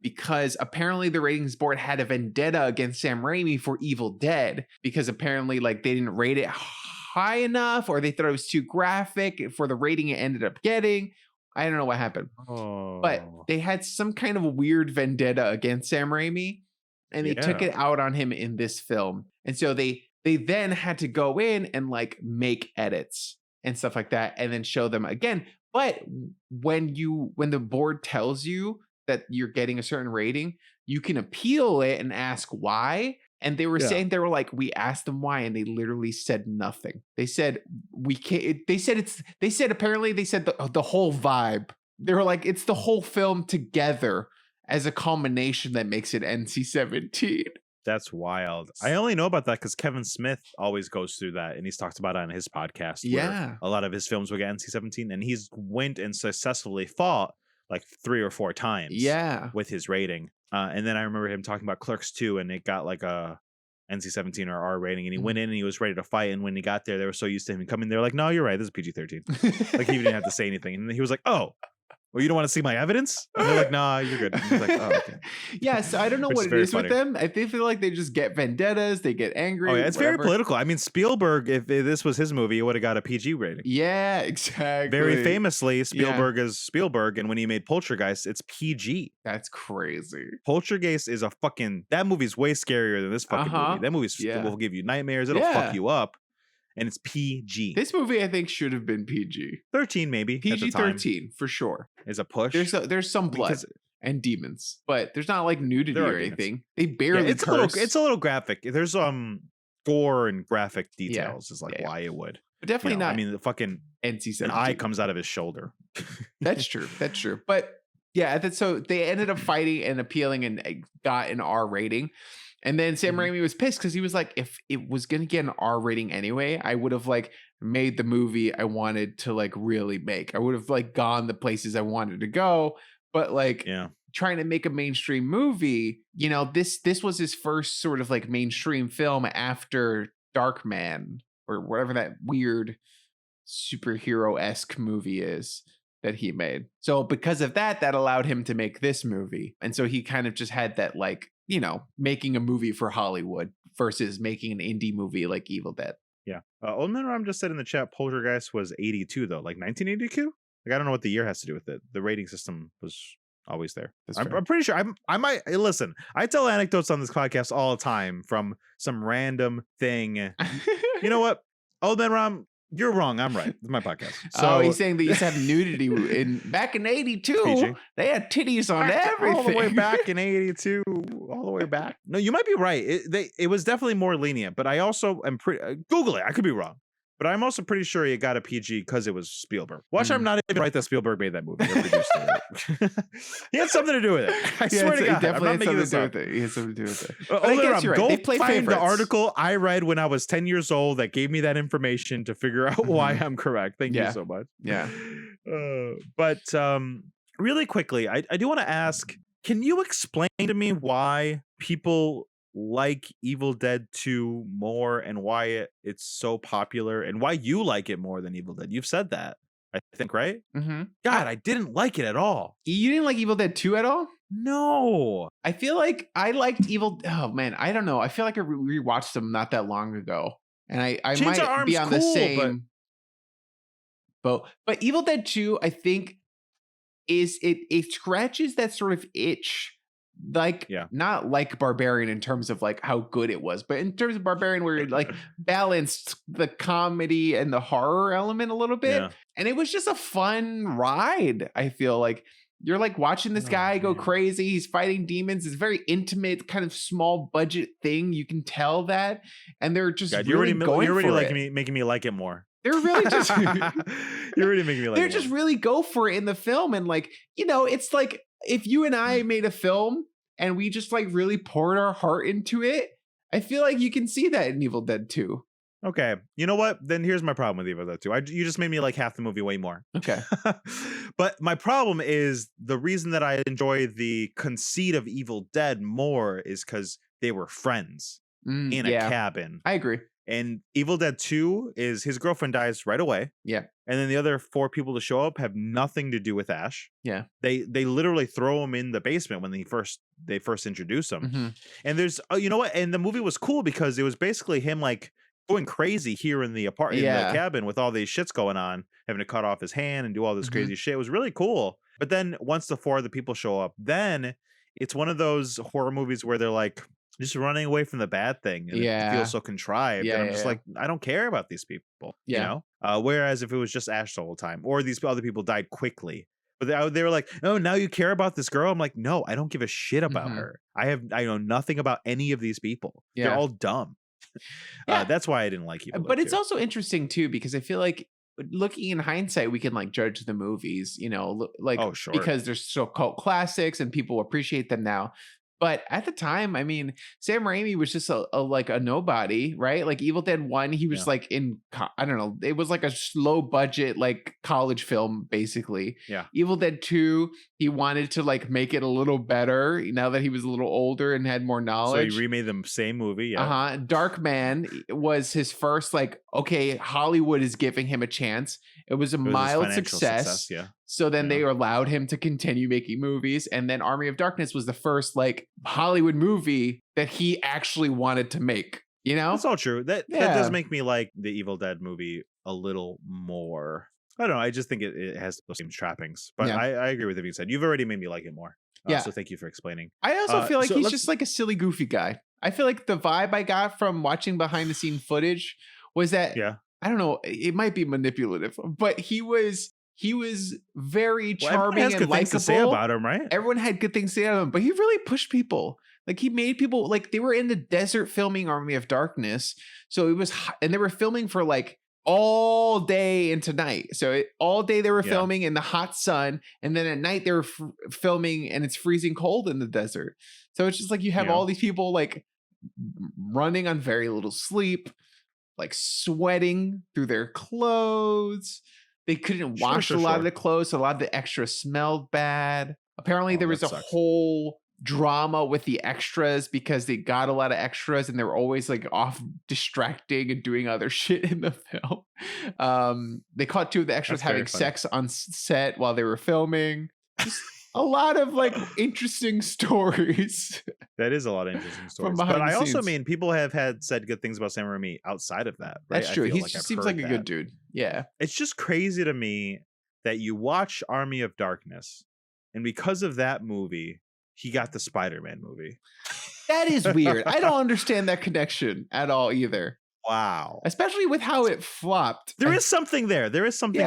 S2: because apparently the ratings board had a vendetta against Sam Raimi for Evil Dead, because apparently like they didn't rate it high enough, or they thought it was too graphic for the rating it ended up getting. I don't know what happened. But they had some kind of weird vendetta against Sam Raimi, and they took it out on him in this film. And so they then had to go in and like make edits and stuff like that and then show them again. But when the board tells you that you're getting a certain rating, you can appeal it and ask why. And they were saying, they were like, we asked them why, and they literally said nothing. They said we can't. They said apparently the whole vibe. They were like, it's the whole film together as a culmination that makes it NC-17.
S3: That's wild. I only know about that because Kevin Smith always goes through that, and he's talked about it on his podcast.
S2: Yeah,
S3: a lot of his films will get NC-17, and he's went and successfully fought like 3 or 4 times.
S2: Yeah,
S3: with his rating. And then I remember him talking about Clerks 2, and it got like a NC-17 or R rating, and he went in and he was ready to fight. And when he got there, they were so used to him coming. They're like, "No, you're right. This is PG-13." Like he didn't have to say anything, and he was like, "Oh, well, you don't want to see my evidence?" And they're like, "Nah, you're good." And he's like, "Oh, okay."
S2: Yeah, so I don't know what it is with them. I feel like they just get vendettas, they get angry.
S3: Oh yeah, it's very political. I mean, Spielberg, if this was his movie, it would have got a PG rating.
S2: Yeah, exactly.
S3: Very famously, Spielberg is Spielberg, and when he made Poltergeist, it's PG.
S2: That's crazy.
S3: Poltergeist is that movie's way scarier than this fucking movie. That movie will give you nightmares. It'll fuck you up. And it's PG.
S2: This movie, I think, should have been PG.
S3: 13, maybe.
S2: PG-13, for sure.
S3: Is a push.
S2: There's some blood and demons, but there's not like nudity or anything. They barely curse.
S3: It's a little graphic. There's gore and graphic details is like why it would.
S2: But definitely not.
S3: I mean, the fucking
S2: NC-17.
S3: an eye comes out of his shoulder.
S2: That's true. That's true. But yeah, so they ended up fighting and appealing and got an R rating. And then Sam Raimi was pissed because he was like, if it was going to get an R rating anyway, I would have like made the movie I wanted to like really make. I would have like gone the places I wanted to go. But like trying to make a mainstream movie, this was his first sort of like mainstream film after Darkman or whatever that weird superhero-esque movie is that he made. So because of that allowed him to make this movie. And so he kind of just had that like, making a movie for Hollywood versus making an indie movie like Evil Dead.
S3: Yeah. Old Man Ram just said in the chat, Poltergeist was 82 though, like 1982. Like I don't know what the year has to do with it. The rating system was always there. I'm pretty sure. I might listen. I tell anecdotes on this podcast all the time from some random thing. You know what, Old Man Ram, you're wrong. I'm right. It's my podcast. So
S2: he's saying they used to have nudity back in 82.
S3: PG.
S2: They had titties on everything.
S3: All the way back in 82. All the way back. No, you might be right. It was definitely more lenient, but I also am Google it. I could be wrong. But I'm also pretty sure it got a PG because it was Spielberg. Watch, I'm not even right that Spielberg made that movie. Or produced it. He had something to do with it. I swear to God.
S2: He definitely had something to do with it. He had something to do with it. I guess you're right. They play
S3: find
S2: favorites.
S3: The article I read when I was 10 years old that gave me that information to figure out why I'm correct. Thank you so much.
S2: Yeah.
S3: But really quickly, I do want to ask, can you explain to me why people like Evil Dead 2 more and why it's so popular and why you like it more than Evil Dead? You've said that, I think, right?
S2: Mm-hmm.
S3: God, I didn't like it at all.
S2: You didn't like Evil Dead 2 at all?
S3: No.
S2: I feel like I liked Oh man, I don't know. I feel like I rewatched them not that long ago, and I might be on the same boat. But Evil Dead 2, I think, is it scratches that sort of itch like
S3: Yeah.
S2: not like Barbarian in terms of like how good it was, but in terms of Barbarian where it like balanced the comedy and the horror element a little bit.
S3: Yeah.
S2: And it was just a fun ride. I feel like you're like watching this
S3: Oh,
S2: guy go
S3: man.
S2: crazy. He's fighting demons. It's a very intimate, kind of small budget thing. You can tell that, and they're just
S3: God,
S2: really going
S3: you're already
S2: for
S3: like
S2: it.
S3: making me like it more.
S2: They're really just
S3: You're already making me like
S2: they're
S3: it
S2: just
S3: more.
S2: really go for it in the film, and like it's like if you and I made a film and we just like really poured our heart into it. I feel like you can see that in Evil Dead 2.
S3: Okay, you know what? Then here's my problem with Evil Dead 2. You just made me like half the movie way more.
S2: Okay.
S3: But my problem is the reason that I enjoy the conceit of Evil Dead more is because they were friends in a cabin.
S2: I agree.
S3: And Evil Dead 2 is his girlfriend dies right away.
S2: Yeah.
S3: And then the other 4 people to show up have nothing to do with Ash.
S2: Yeah.
S3: They literally throw him in the basement when they first introduce him.
S2: Mm-hmm.
S3: And there's you know what? And the movie was cool because it was basically him like going crazy here in the apartment, in the cabin with all these shits going on, having to cut off his hand and do all this crazy shit. It was really cool. But then once the 4 other people show up, then it's one of those horror movies where they're like just running away from the bad thing. And it feels so contrived. And I'm just like, I don't care about these people. You know? Whereas if it was just Ash the whole time, or these other people died quickly. But they were like, oh, now you care about this girl? I'm like, no, I don't give a shit about her. I know nothing about any of these people. They're all dumb. That's why I didn't like Evil Dead
S2: But it's
S3: 2.
S2: also interesting too, because I feel like looking in hindsight, we can like judge the movies, like because they're so cult classics and people appreciate them now. But at the time, I mean, Sam Raimi was just a nobody, right? Like Evil Dead 1, he was like I don't know, it was like a low budget, like college film, basically.
S3: Yeah.
S2: Evil Dead 2, he wanted to like make it a little better now that he was a little older and had more knowledge.
S3: So he remade the same movie. Yeah.
S2: Dark Man was his first, like, okay, Hollywood is giving him a chance. It was a mild success.
S3: Yeah.
S2: So then they allowed him to continue making movies. And then Army of Darkness was the first like Hollywood movie that he actually wanted to make,
S3: That's all true. That does make me like the Evil Dead movie a little more. I don't know. I just think it has those same trappings. But I agree with everything you said. You've already made me like it more. So thank you for explaining.
S2: I also feel like he's just like a silly, goofy guy. I feel like the vibe I got from watching behind the scene footage was that, I don't know, it might be manipulative, but he was very charming and likable. To say
S3: about him, right?
S2: Everyone had good things to say about him, but he really pushed people. Like he made people like they were in the desert filming Army of Darkness, so it was and they were filming for like all day into night. So all day they were filming in the hot sun, and then at night they were filming and it's freezing cold in the desert. So it's just like you have all these people like running on very little sleep, like sweating through their clothes. They couldn't wash a lot of the clothes, so a lot of the extras smelled bad. Apparently there was a whole drama with the extras because they got a lot of extras and they were always like off distracting and doing other shit in the film. They caught 2 of the extras having sex on set while they were filming. Just a lot of like interesting stories.
S3: That is a lot of interesting stories. But I also mean, people have said good things about Sam Raimi outside of that. Right?
S2: That's true. He seems like a good dude. Yeah.
S3: It's just crazy to me that you watch Army of Darkness, and because of that movie, he got the Spider-Man movie.
S2: That is weird. I don't understand that connection at all either.
S3: Wow.
S2: Especially with how it flopped.
S3: There is something there. There is something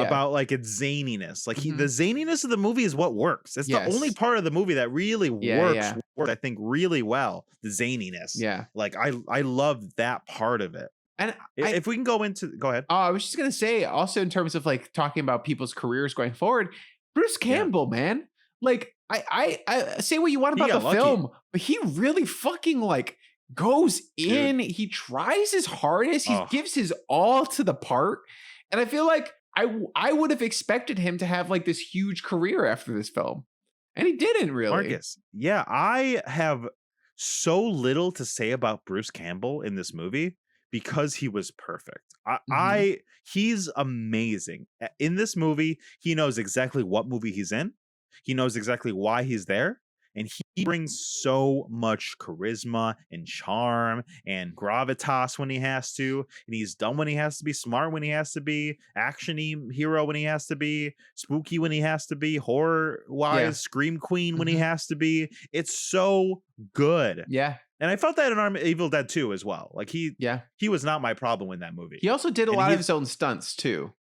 S3: about like its zaniness. Like the zaniness of the movie is what works. It's the only part of the movie that really works, I think, really well. The zaniness. Yeah. Like I love that part of it. And if we can go ahead.
S2: I was just going to say also in terms of like talking about people's careers going forward, Bruce Campbell, man, like I say what you want about the film, but he really fucking like goes in. He tries his hardest. He gives his all to the part. And I feel like I would have expected him to have like this huge career after this film. And he didn't really.
S3: Marcus, I have so little to say about Bruce Campbell in this movie because he was perfect. He's amazing. In this movie, he knows exactly what movie he's in. He knows exactly why he's there. And he brings so much charisma and charm and gravitas when he has to. And he's dumb when he has to be, smart when he has to be, action-y hero when he has to be, spooky when he has to be, horror-wise, scream queen when he has to be. It's so good.
S2: Yeah.
S3: And I felt that in Evil Dead 2 as well. Like he was not my problem in that movie.
S2: He also did a lot of his own stunts too,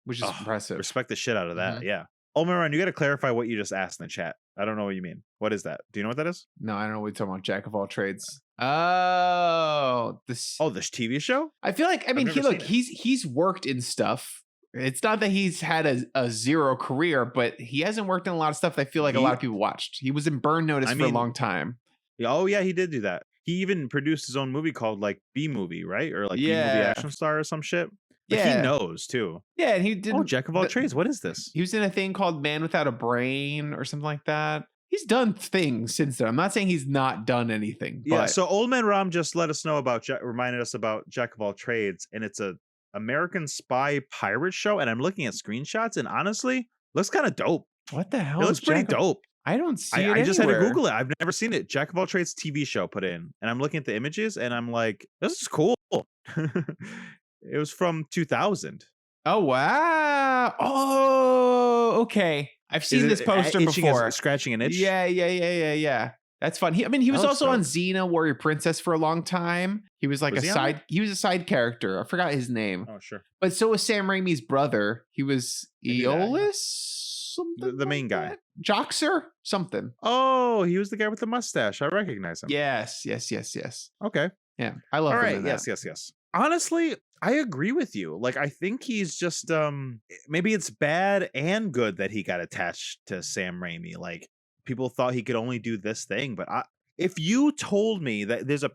S2: which is impressive.
S3: Respect the shit out of that. Yeah. Olmeron, you got to clarify what you just asked in the chat. I don't know what you mean. What is that? Do you know what that is?
S2: No, I don't know what you're talking about. Jack of all trades. Oh, this
S3: TV show?
S2: I feel like, I mean, he's worked in stuff. It's not that he's had a zero career, but he hasn't worked in a lot of stuff that I feel like a lot of people watched. He was in Burn Notice for a long time.
S3: Oh yeah, he did do that. He even produced his own movie called like B Movie, right? Or like B Movie Action Star or some shit. Like, he knows too. Yeah, and he did. Oh, Jack of all trades. What is this?
S2: He was in a thing called Man Without a Brain or something like that. He's done things since then. I'm not saying he's not done anything.
S3: Yeah. So Old Man Ram just let us know about, reminded us about Jack of all trades, and it's a American spy pirate show. And I'm looking at screenshots, and honestly, looks kind of dope.
S2: What the hell?
S3: It looks pretty dope.
S2: I don't see it.
S3: I just had to Google it. I've never seen it. Jack of all trades TV show put in, and I'm looking at the images, and I'm like, this is cool. It was from 2000.
S2: Oh wow! Oh, okay. I've seen this poster before.
S3: Scratching an itch.
S2: Yeah. That's fun. He was also on Xena Warrior Princess for a long time. He was like he was a side character. I forgot his name.
S3: Oh, sure.
S2: But so was Sam Raimi's brother. He was Aeolus.
S3: The main guy.
S2: Joxer? Something.
S3: Oh, he was the guy with the mustache. I recognize him.
S2: Yes.
S3: Okay.
S2: Yeah. I love him.
S3: All right. Yes. Honestly, I agree with you. Like, I think he's just maybe it's bad and good that he got attached to Sam Raimi. Like, people thought he could only do this thing, but if you told me that there's a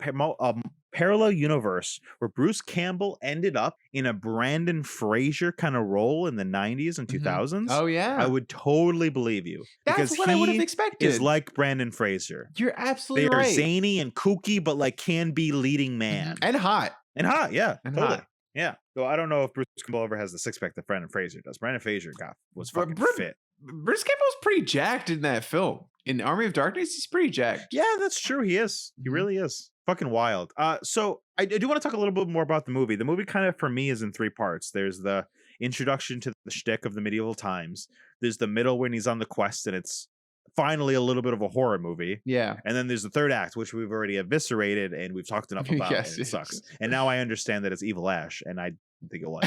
S3: parallel universe where Bruce Campbell ended up in a Brandon Fraser kind of role in the 90s and 2000s,
S2: oh yeah,
S3: I would totally believe you.
S2: That's what I would have expected.
S3: Is like Brandon Fraser.
S2: You're absolutely
S3: They're
S2: right.
S3: Zany and kooky, but like can be leading man
S2: and hot.
S3: Yeah,
S2: and
S3: totally.
S2: Hot.
S3: Yeah. So I don't know if Bruce Campbell ever has the six pack that Brandon Fraser does. Brandon Fraser was fucking fit.
S2: Bruce Campbell's pretty jacked in that film. In Army of Darkness, he's pretty jacked.
S3: Yeah, that's true. He is. He really is. Fucking wild. So I do want to talk a little bit more about the movie. The movie kind of, for me, is in three parts. There's the introduction to the shtick of the medieval times. There's the middle when he's on the quest, and it's finally a little bit of a horror movie.
S2: Yeah.
S3: And then there's the third act, which we've already eviscerated, and we've talked enough about.
S2: Yes,
S3: and it sucks. And now I understand that it's Evil Ash, and I think it was.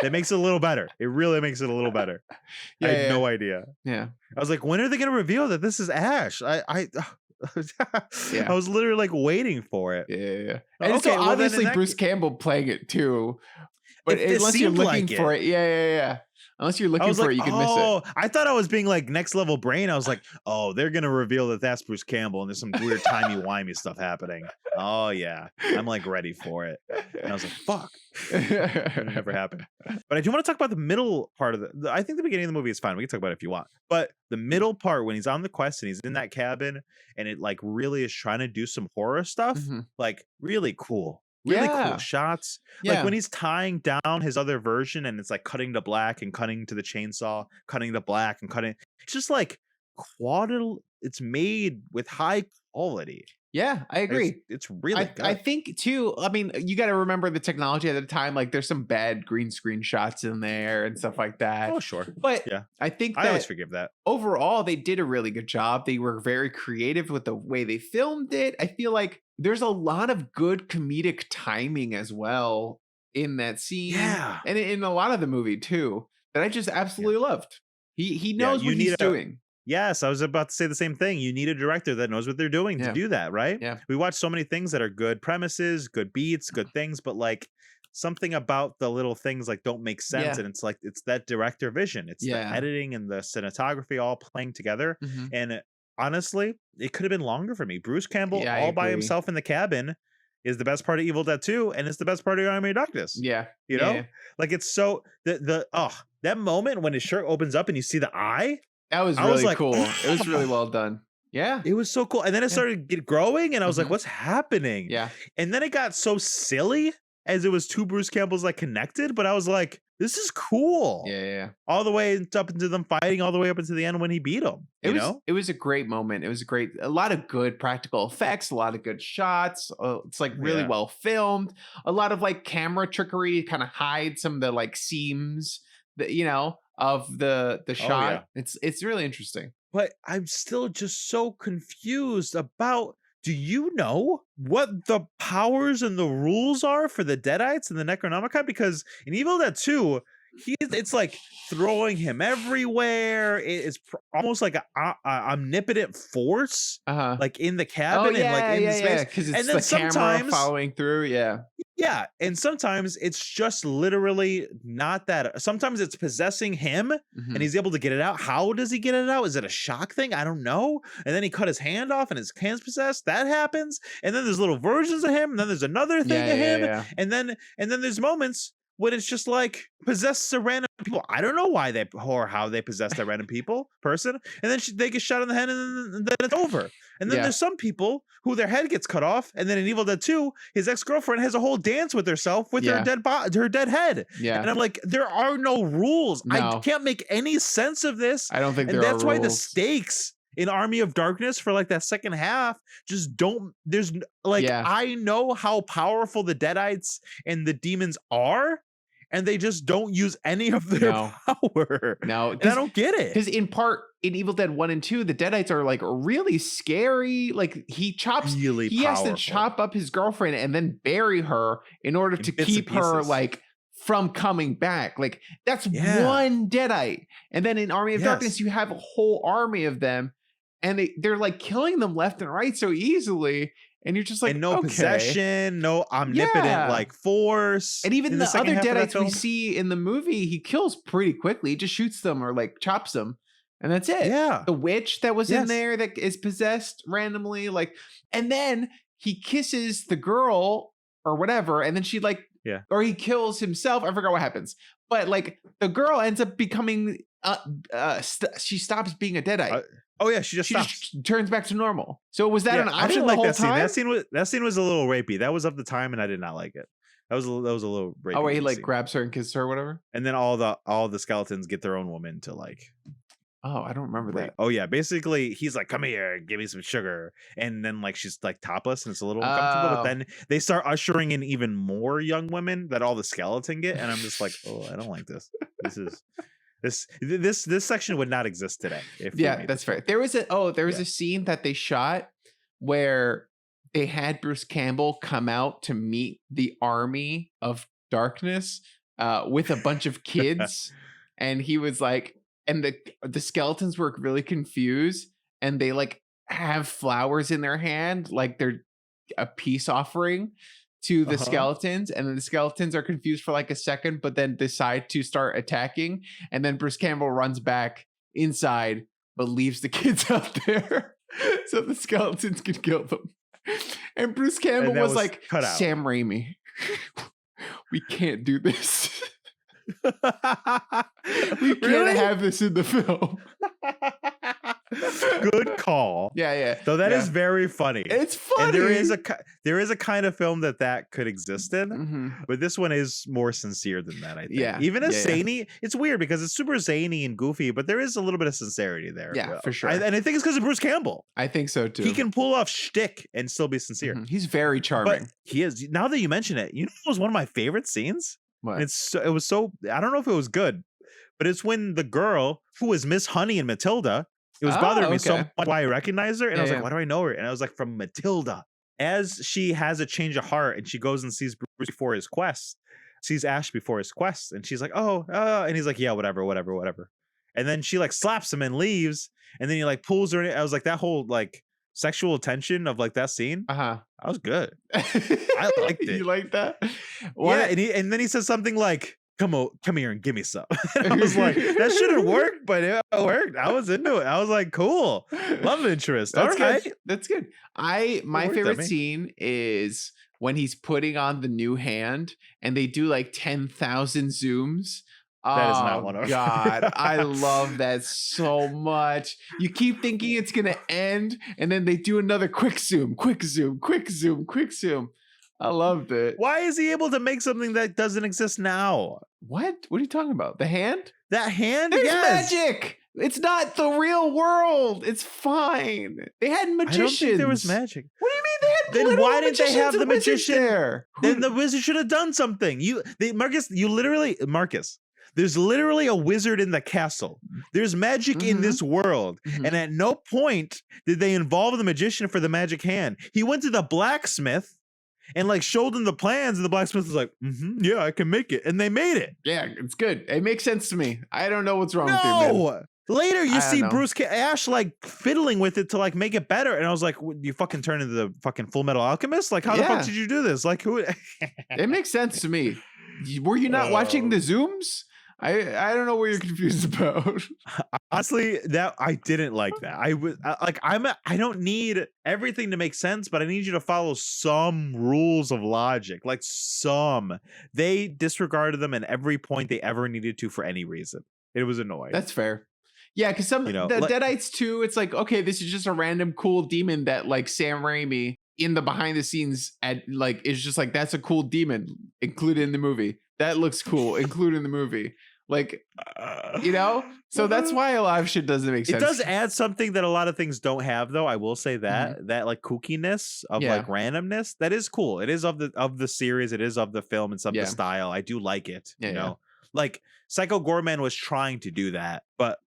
S3: That makes it a little better. It really makes it a little better. I had no idea.
S2: Yeah.
S3: I was like, when are they going to reveal that this is Ash? I was literally like waiting for it.
S2: Yeah. And so obviously Bruce Campbell playing it too. But unless you're looking for it. Yeah. Unless you're looking for it, you can miss it.
S3: I thought I was being like next level brain. I was like, oh, they're going to reveal that that's Bruce Campbell and there's some weird timey-wimey stuff happening. Oh, yeah. I'm like ready for it. And I was like, fuck. It never happened. But I do want to talk about the middle part of I think the beginning of the movie is fine. We can talk about it if you want. But the middle part, when he's on the quest and he's in that cabin and it like really is trying to do some horror stuff, like really cool. Really cool shots. Like when he's tying down his other version and it's like cutting to black and cutting to the chainsaw, cutting to black and cutting. It's just like it's made with high quality.
S2: Yeah, I agree.
S3: It's really good.
S2: I think too, I mean, you got to remember the technology at the time. Like there's some bad green screen shots in there and stuff like that.
S3: Oh, sure.
S2: But yeah, I think that
S3: I always forgive that.
S2: Overall, they did a really good job. They were very creative with the way they filmed it. I feel like there's a lot of good comedic timing as well in that scene. Yeah. And in a lot of the movie too, that I just absolutely loved. He knows what he's doing.
S3: Yes, I was about to say the same thing. You need a director that knows what they're doing to do that, right?
S2: Yeah.
S3: We watch so many things that are good premises, good beats, good things, but like something about the little things like don't make sense. And it's like, it's that director vision. It's the editing and the cinematography all playing together. And honestly, it could have been longer for me. Bruce Campbell all by himself in the cabin is the best part of Evil Dead 2, and it's the best part of Army of Darkness.
S2: Yeah.
S3: You know? Like it's so that moment when his shirt opens up and you see the eye.
S2: That was really cool. It was really well done. Yeah.
S3: It was so cool. And then it started growing and I was like, what's happening?
S2: Yeah.
S3: And then it got so silly as it was two Bruce Campbells like connected, but I was like, this is cool.
S2: Yeah.
S3: All the way up into them fighting, all the way up into the end when he beat him.
S2: It was a great moment. It was a lot of good practical effects, a lot of good shots. It's like really well filmed. A lot of like camera trickery kind of hide some of the like seams that of the shot. It's really interesting.
S3: But I'm still just so confused about. Do you know what the powers and the rules are for the Deadites and the Necronomicon? Because in Evil Dead 2, it's like throwing him everywhere. It's almost like a omnipotent force, like in the cabin and like in the space.
S2: Because it's the camera following through.
S3: Yeah, and sometimes it's just literally not that. Sometimes it's possessing him, and he's able to get it out. How does he get it out? Is it a shock thing? I don't know. And then he cut his hand off, and his hand's possessed. That happens. And then there's little versions of him, and then there's another thing of him, and then there's moments when it's just like possess a random people. I don't know why or how they possess that random person, and then they get shot in the head, and then it's over. And then there's some people who their head gets cut off, and then in Evil Dead 2, his ex-girlfriend has a whole dance with herself with her dead head. Yeah, and I'm like, there are no rules. No. I can't make any sense of this.
S2: I don't think
S3: and
S2: there
S3: that's
S2: are
S3: why
S2: rules.
S3: the stakes in Army of Darkness for like that second half just don't. There's like I know how powerful the Deadites and the demons are. And they just don't use any of their power.
S2: No,
S3: and I don't get it.
S2: Because in Evil Dead 1 and 2, the Deadites are like really scary. Like he has to chop up his girlfriend and then bury her in order to keep her like from coming back. Like that's one Deadite. And then in Army of Darkness, you have a whole army of them, and they're like killing them left and right so easily. And you're just like,
S3: and no possession, no omnipotent like force.
S2: And even the other Deadites we see in the movie, he kills pretty quickly. He just shoots them or like chops them, and that's it.
S3: Yeah.
S2: The witch that was in there that is possessed randomly, like, and then he kisses the girl or whatever, and then she like, or he kills himself. I forgot what happens, but like the girl ends up becoming, she stops being a Deadite.
S3: She just
S2: turns back to normal. So was that an option?
S3: I didn't like
S2: the whole
S3: that
S2: time?
S3: scene. That scene was a little rapey. That was of the time, and I did not like it. That was a little rapey.
S2: Oh, where he like grabs her and kisses her or whatever.
S3: And then all the skeletons get their own woman to like.
S2: Oh, I don't remember that.
S3: Oh yeah, basically he's like, "Come here, give me some sugar," and then like she's like topless and it's a little uncomfortable. But then they start ushering in even more young women that all the skeleton get, and I'm just like, "Oh, I don't like this. This section would not exist today."
S2: That's fair. There was a scene that they shot where they had Bruce Campbell come out to meet the Army of Darkness with a bunch of kids, and he was like, and the skeletons were really confused, and they like have flowers in their hand, like they're a peace offering to the skeletons, and then the skeletons are confused for like a second, but then decide to start attacking, and then Bruce Campbell runs back inside but leaves the kids out there so the skeletons can kill them. And Bruce Campbell was like, Sam Raimi, we can't do this. We can't have this in the film.
S3: Good call.
S2: Yeah.
S3: So that is very funny.
S2: It's funny.
S3: And there is a kind of film that could exist in, but this one is more sincere than that, I think.
S2: Yeah.
S3: Even as zany, it's weird because it's super zany and goofy, but there is a little bit of sincerity there.
S2: Yeah, for sure.
S3: And I think it's because of Bruce Campbell.
S2: I think so too.
S3: He can pull off shtick and still be sincere.
S2: He's very charming.
S3: But he is. Now that you mention it, it was one of my favorite scenes.
S2: What?
S3: It was so, I don't know if it was good, but it's when the girl who was Miss Honey in Matilda, it was bothering me so much why I recognized her. And I was like, why do I know her? And I was like, from Matilda. As she has a change of heart and she goes and sees Bruce before his quest, sees Ash before his quest. And she's like, and he's like, yeah, whatever. And then she like slaps him and leaves. And then he like pulls her in. I was like, that whole like sexual tension of like that scene. That was good. I liked it.
S2: You like that?
S3: Yeah. And then he says something like, come here and give me some. And I was like, that shouldn't work, but it worked. I was into it. I was like, cool. Love interest.
S2: That's
S3: all right.
S2: Good. That's good. My favorite scene is when he's putting on the new hand and they do like 10,000 zooms.
S3: That is not one of them.
S2: God, I love that so much. You keep thinking it's gonna end, and then they do another quick zoom. I loved it.
S3: Why is he able to make something that doesn't exist now?
S2: What are you talking about? The hand?
S3: That hand?
S2: There's
S3: Yes.
S2: magic. It's not the real world. It's fine. They had magicians.
S3: I don't think there was magic.
S2: What do you mean they had?
S3: Then
S2: literal
S3: why didn't they
S2: magicians
S3: have
S2: and
S3: the
S2: wizards
S3: magician
S2: there?
S3: Then the wizard should have done something. Marcus, there's literally a wizard in the castle. There's magic in this world. And at no point did they involve the magician for the magic hand. He went to the blacksmith and like showed him the plans, and the blacksmith was like, yeah, I can make it. And they made it.
S2: Yeah, it's good. It makes sense to me. I don't know what's wrong with you, man.
S3: Later, you see
S2: know.
S3: Ash like fiddling with it to like make it better, and I was like, "You fucking turn into the fucking Full Metal Alchemist? Like, how the fuck did you do this? Like, who?"
S2: It makes sense to me. Were you not watching the zooms? I don't know what you're confused about.
S3: Honestly, that I didn't like that. I don't need everything to make sense, but I need you to follow some rules of logic. Like some, they disregarded them at every point they ever needed to for any reason. It was annoying.
S2: That's fair. Yeah, because the Deadites too, it's like, okay, this is just a random cool demon that like Sam Raimi in the behind the scenes is just like, that's a cool demon included in the movie. That looks cool, included in the movie. Like, so that's why a lot of shit doesn't make sense.
S3: It does add something that a lot of things don't have, though. I will say that that like kookiness of like randomness, that is cool. It is of the series, it is of the film, and some of the style. I do like it. You know, like Psycho Goreman was trying to do that, but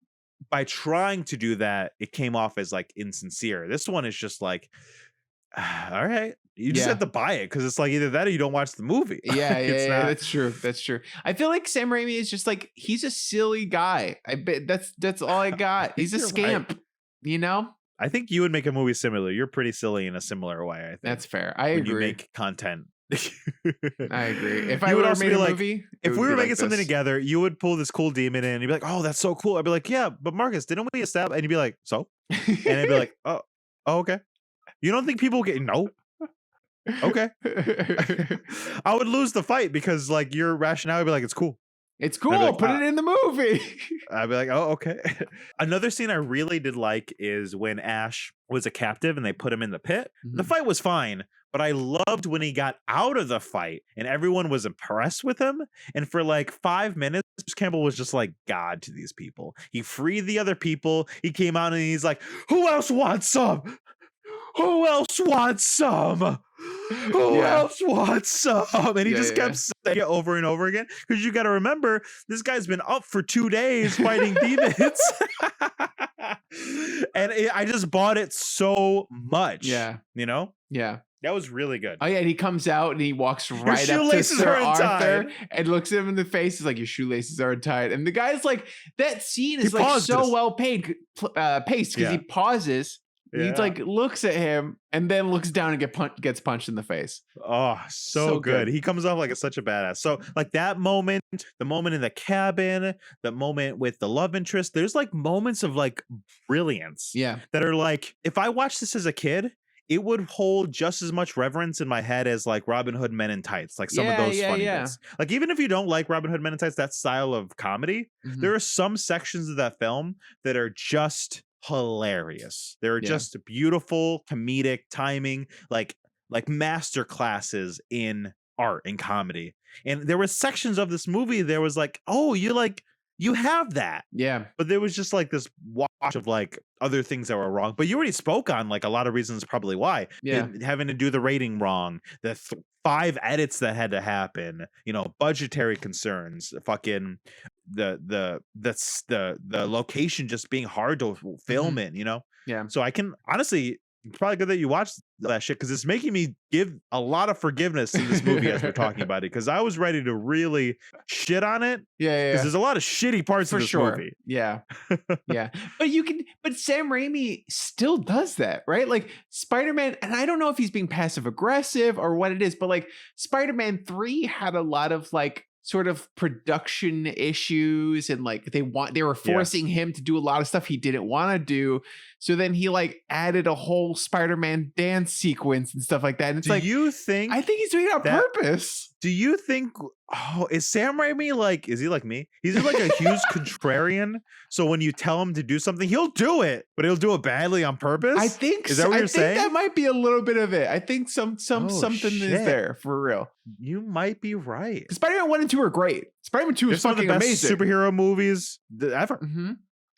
S3: by trying to do that, it came off as like insincere. This one is just like, all right, you just have to buy it because it's like either that or you don't watch the movie.
S2: Yeah, that's true. That's true. I feel like Sam Raimi is just like, he's a silly guy. I bet that's all I got. He's a scamp, you know?
S3: I think you would make a movie similar. You're pretty silly in a similar way, I think.
S2: That's fair. I agree.
S3: You make content.
S2: I agree. If I would have made a movie,
S3: if we were making something together, you would pull this cool demon in and you'd be like, oh, that's so cool. I'd be like, yeah, but Marcus, didn't we establish? And you'd be like, so? And I'd be like, oh, okay. You don't think people get no? Okay. I would lose the fight because like your rationale would be like, it's cool.
S2: It's cool.
S3: Like,
S2: put it in the movie.
S3: I'd be like, oh, okay. Another scene I really did like is when Ash was a captive and they put him in the pit. The fight was fine, but I loved when he got out of the fight and everyone was impressed with him. And for like 5 minutes, Campbell was just like God to these people. He freed the other people. He came out and he's like, who else wants some? Who else wants some? Who else wants some? And he just kept saying it over and over again. Because you got to remember, this guy's been up for 2 days fighting demons. And I just bought it so much.
S2: Yeah.
S3: You know?
S2: Yeah.
S3: That was really good.
S2: Oh, yeah. And he comes out and he walks right up to Sir Arthur and looks at him in the face. He's like, your shoelaces are untied. And the guy's like, that scene is like so well paced because he pauses. He like looks at him and then looks down and gets punched in the face.
S3: Oh, so good. He comes off like such a badass. So like that moment, the moment in the cabin, the moment with the love interest, there's like moments of like brilliance.
S2: Yeah.
S3: That are like, if I watched this as a kid, it would hold just as much reverence in my head as like Robin Hood Men in Tights, like some of those funny bits. Like even if you don't like Robin Hood Men in Tights, that style of comedy, there are some sections of that film that are just hilarious. They're just beautiful comedic timing, like master classes in art and comedy. And there were sections of this movie there was like, oh, you have that. Yeah. But there was just like this wash of like other things that were wrong. But you already spoke on like a lot of reasons probably why. Yeah. Having to do the rating wrong, the 5 edits that had to happen, budgetary concerns, fucking the location just being hard to film in, Yeah. So I can honestly, it's probably good that you watched that shit because it's making me give a lot of forgiveness in this movie as we're talking about it because I was ready to really shit on it. Yeah. Because there's a lot of shitty parts of this movie.
S2: Yeah. Yeah. But Sam Raimi still does that, right? Like Spider-Man, and I don't know if he's being passive aggressive or what it is, but like Spider-Man 3 had a lot of like sort of production issues and like they were forcing him to do a lot of stuff he didn't want to do. So then he like added a whole Spider-Man dance sequence and stuff like that. And it's like,
S3: you think?
S2: I think he's doing it on purpose.
S3: Do you think? Oh, is Sam Raimi like? Is he like me? He's like a huge contrarian. So when you tell him to do something, he'll do it, but he'll do it badly on purpose.
S2: I think.
S3: Is that what you're saying?
S2: That might be a little bit of it. I think something is there for real.
S3: You might be right.
S2: Spider-Man 1 and 2 are great. Spider-Man 2 is fucking
S3: one of the best
S2: amazing.
S3: Superhero movies ever.
S2: Mm-hmm.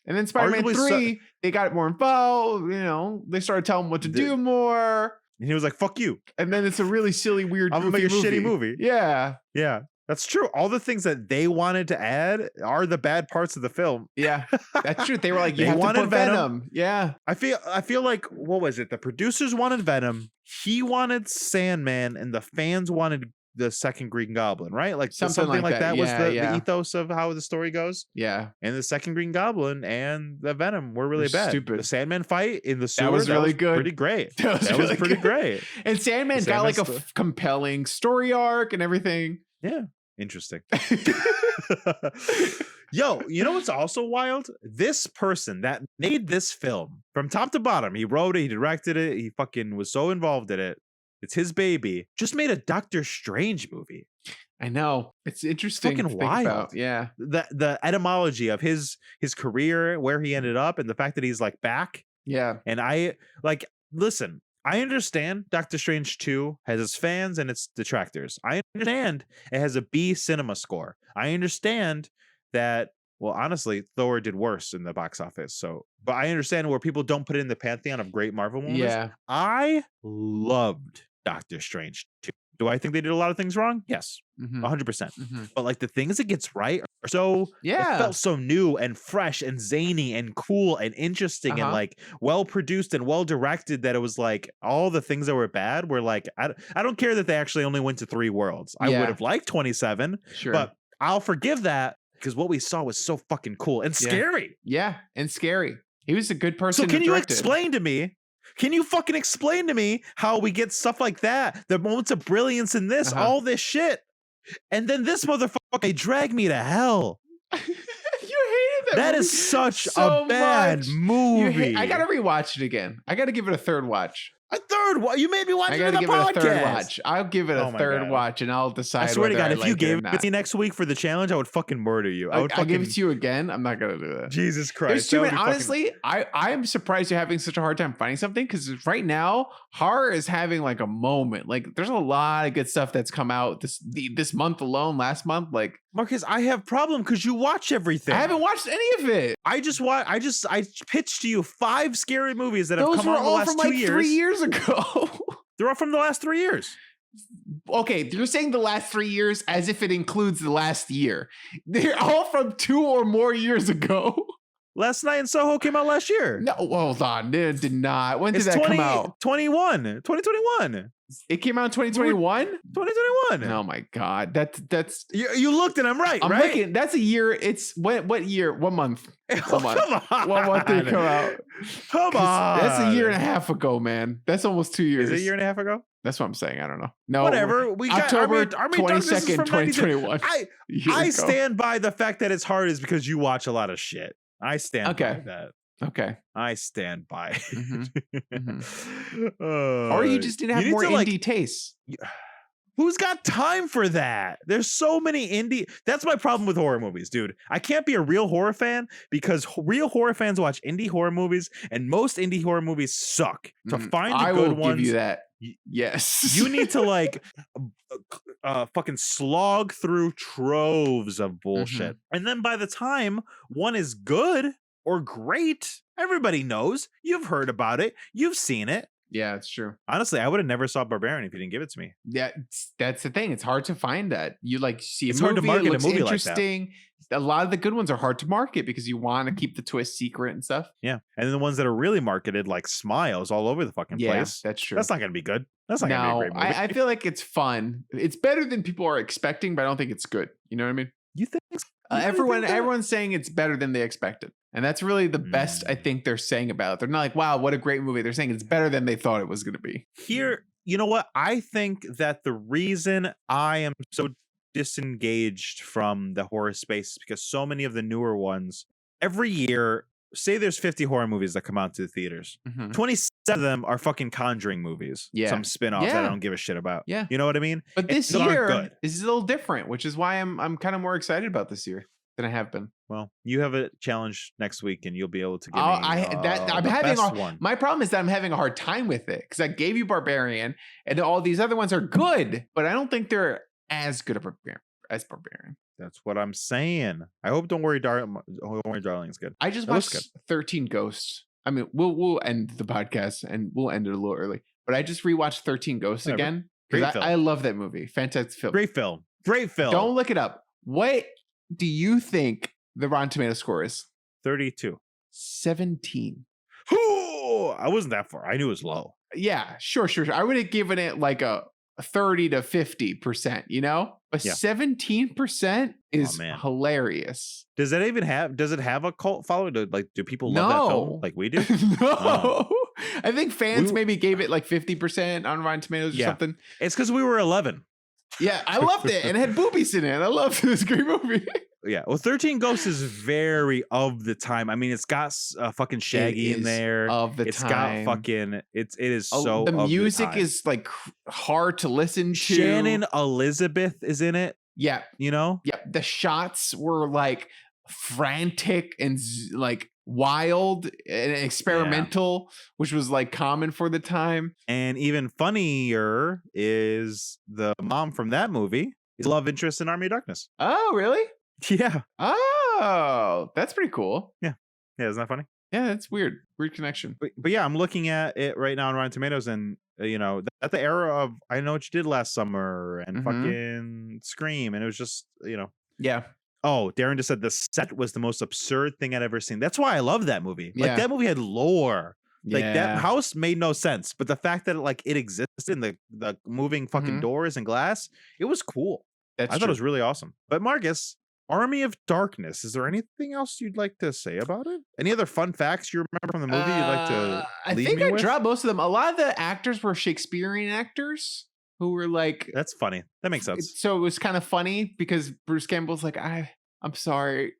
S2: And then Spider-Man
S3: Arguably
S2: 3, they got more involved. You know, they started telling him what to do more.
S3: And he was like, "Fuck you."
S2: And then it's a really silly, weird,
S3: I'm gonna make a shitty movie.
S2: Yeah.
S3: Yeah. That's true. All the things that they wanted to add are the bad parts of the film.
S2: Yeah, that's true. They were like, you
S3: They
S2: have to
S3: wanted
S2: put Venom. Yeah.
S3: I feel like, what was it? The producers wanted Venom, he wanted Sandman, and the fans wanted the second Green Goblin, right? Like something like that was the ethos of how the story goes.
S2: Yeah.
S3: And the second Green Goblin and the Venom were really bad.
S2: Stupid.
S3: The Sandman fight in the sewer,
S2: was really good.
S3: Pretty great.
S2: That was
S3: pretty
S2: good.
S3: great.
S2: And Sandman got like a compelling story arc and everything.
S3: Yeah. Interesting. Yo, you know what's also wild? This person that made this film from top to bottom, he wrote it, he directed it, he fucking was so involved in it. It's his baby. Just made a Doctor Strange movie.
S2: I know. It's interesting.
S3: Fucking wild.
S2: About. Yeah.
S3: The etymology of his career, where he ended up, and the fact that he's like back.
S2: Yeah.
S3: And I like, listen, I understand Doctor Strange 2 has its fans and its detractors. I understand it has a B cinema score. I understand that, well, honestly, Thor did worse in the box office. So, but I understand where people don't put it in the pantheon of great Marvel movies. Yeah. I loved Doctor Strange 2. Do I think they did a lot of things wrong? Yes, 100%. But like the things it gets right are so, it felt so new and fresh and zany and cool and interesting and like well produced and well directed that it was like all the things that were bad were like, I don't care that they actually only went to 3 worlds. I would have liked 27, but I'll forgive that because what we saw was so fucking cool and scary.
S2: Yeah, and scary. He was a good person.
S3: So can you explain to me? Can you fucking explain to me how we get stuff like that? The moments of brilliance in this, all this shit. And then this motherfucker, they drag me to hell.
S2: You hated that
S3: That
S2: movie
S3: is such
S2: so
S3: a bad
S2: much.
S3: movie.
S2: I gotta rewatch it again. I gotta give it a third watch.
S3: A third watch? You made me watch
S2: I
S3: it in
S2: gotta
S3: the
S2: give
S3: podcast.
S2: it a third watch. I'll give it a third
S3: God.
S2: watch and I'll decide.
S3: I swear to God, if you gave
S2: it
S3: it to me next week for the challenge, I would fucking murder you.
S2: I'll give it to you again. I'm not gonna do that.
S3: Jesus Christ.
S2: There's too many. Honestly, I am surprised you're having such a hard time finding something because right now horror is having like a moment. Like there's a lot of good stuff that's come out this month alone. Last month, like
S3: Marcus, I have problem because you watch everything.
S2: I haven't watched any of it.
S3: I pitched to you 5 scary movies that have come out in the last 2 years.
S2: 3 years ago.
S3: They're all from the last 3 years.
S2: Okay, you're saying the last 3 years as if it includes the last year. They're all from 2 or more years ago.
S3: Last Night in Soho came out last year.
S2: No, hold on. It did not. When did that come out?
S3: 2021.
S2: It came out in 2021?
S3: 2021.
S2: Oh my God. That's
S3: you looked and I'm right,
S2: I'm
S3: right?
S2: looking. That's a year. It's what year? What month?
S3: Come on.
S2: What month did it come out?
S3: Come on.
S2: That's a year and a half ago, man. That's almost 2 years.
S3: Is it a year and a half ago?
S2: That's what I'm saying. I don't know. No.
S3: Whatever. We got
S2: October
S3: Army
S2: 22nd, 2021.
S3: I stand by the fact that it's hard is because you watch a lot of shit. I stand by that.
S2: Okay.
S3: I stand by.
S2: Or you just didn't have more indie tastes.
S3: Who's got time for that? There's so many indie. That's my problem with horror movies, dude. I can't be a real horror fan because real horror fans watch indie horror movies, and most indie horror movies suck. To find the good ones,
S2: give you that. Yes.
S3: You need to like fucking slog through troves of bullshit. And then by the time one is good or great, everybody knows. You've heard about it. You've seen it.
S2: Yeah, it's true.
S3: Honestly, I would have never saw Barbarian if you didn't give it to me.
S2: Yeah, that's the thing. It's hard to find that. You like see
S3: it's hard to market a movie
S2: interesting.
S3: Like
S2: that. A lot of the good ones are hard to market because you want to keep the twist secret and stuff.
S3: Yeah, and then the ones that are really marketed, like Smiles, all over the fucking place.
S2: That's true.
S3: That's not going to be good. That's not going to be a great movie.
S2: I feel like it's fun. It's better than people are expecting, but I don't think it's good. You know what I mean?
S3: You think?
S2: Everyone's saying it's better than they expected. And that's really the best I think they're saying about it. They're not like, wow, what a great movie. They're saying it's better than they thought it was going to be.
S3: Here, you know what? I think that the reason I am so disengaged from the horror space is because so many of the newer ones, every year say there's 50 horror movies that come out to the theaters.
S2: Mhm.
S3: 27 of them are fucking Conjuring movies.
S2: Yeah.
S3: Some spin-offs that I
S2: Yeah.
S3: don't give a shit about.
S2: Yeah.
S3: You know what I mean?
S2: But
S3: And
S2: this
S3: those aren't
S2: year
S3: good.
S2: is a little different, which is why I'm kind of more excited about this year than I have been.
S3: Well, you have a challenge next week and you'll be able to give me
S2: I'm
S3: the
S2: having
S3: best
S2: a,
S3: one.
S2: my problem is that I'm having a hard time with it because I gave you Barbarian and all these other ones are good, but I don't think they're as good as Barbarian.
S3: That's what I'm saying. I hope Don't Worry, Darling is good.
S2: I just
S3: That looks
S2: watched 13 Ghosts. I mean, we'll end the podcast and we'll end it a little early, but I just rewatched 13 Ghosts
S3: Whatever.
S2: again
S3: Great
S2: because
S3: film.
S2: I love that movie. Fantastic film.
S3: Great film. Great film.
S2: Don't look it up. What do you think the Rotten Tomato score is?
S3: 32.
S2: 17.
S3: Ooh, I wasn't that far. I knew it was low.
S2: Yeah, sure. I would have given it like a 30 to 50%, you know? But
S3: Yeah.
S2: 17% is
S3: man.
S2: hilarious.
S3: Does it have a cult following? Do people love that film
S2: No.
S3: like we do?
S2: No.
S3: Oh.
S2: I think fans
S3: We-
S2: maybe gave it like 50% on Rotten Tomatoes or
S3: Yeah.
S2: something.
S3: It's because we were 11.
S2: Yeah, I loved it. And it had boobies in it. I loved this great movie.
S3: Yeah. Well, 13 Ghosts is very of the time. I mean, it's got fucking Shaggy in
S2: is
S3: there.
S2: Of the
S3: It's
S2: time.
S3: got fucking. It is so.
S2: The
S3: of
S2: music
S3: time.
S2: is like hard to listen to.
S3: Shannon Elizabeth is in it.
S2: Yeah.
S3: You know.
S2: Yeah. The shots were like frantic and like wild and experimental, which was like common for the time.
S3: And even funnier is the mom from that movie is love interest in Army of Darkness.
S2: Oh, really?
S3: Yeah.
S2: Oh, that's pretty cool.
S3: Yeah, isn't that funny?
S2: Yeah, that's weird. Weird connection.
S3: But yeah, I'm looking at it right now on Rotten Tomatoes, and at the era of I Know What You Did Last Summer and
S2: Mhm.
S3: fucking Scream, and it was just
S2: Yeah.
S3: Oh, Daron just said the set was the most absurd thing I'd ever seen. That's why I love that movie. Like
S2: Yeah.
S3: that movie had lore. Like
S2: Yeah.
S3: that house made no sense, but the fact that it existed in the moving fucking
S2: Mhm.
S3: doors and glass, it was cool.
S2: That's
S3: I thought
S2: true.
S3: it was really awesome. But Marcus, Army of Darkness, is there anything else you'd like to say about it? Any other fun facts you remember from the movie you'd like to
S2: I
S3: leave
S2: think
S3: me
S2: I
S3: with?
S2: dropped most of them. A lot of the actors were Shakespearean actors who were like,
S3: That's funny. That makes sense.
S2: so it was kind of funny because Bruce Campbell's like, I'm sorry.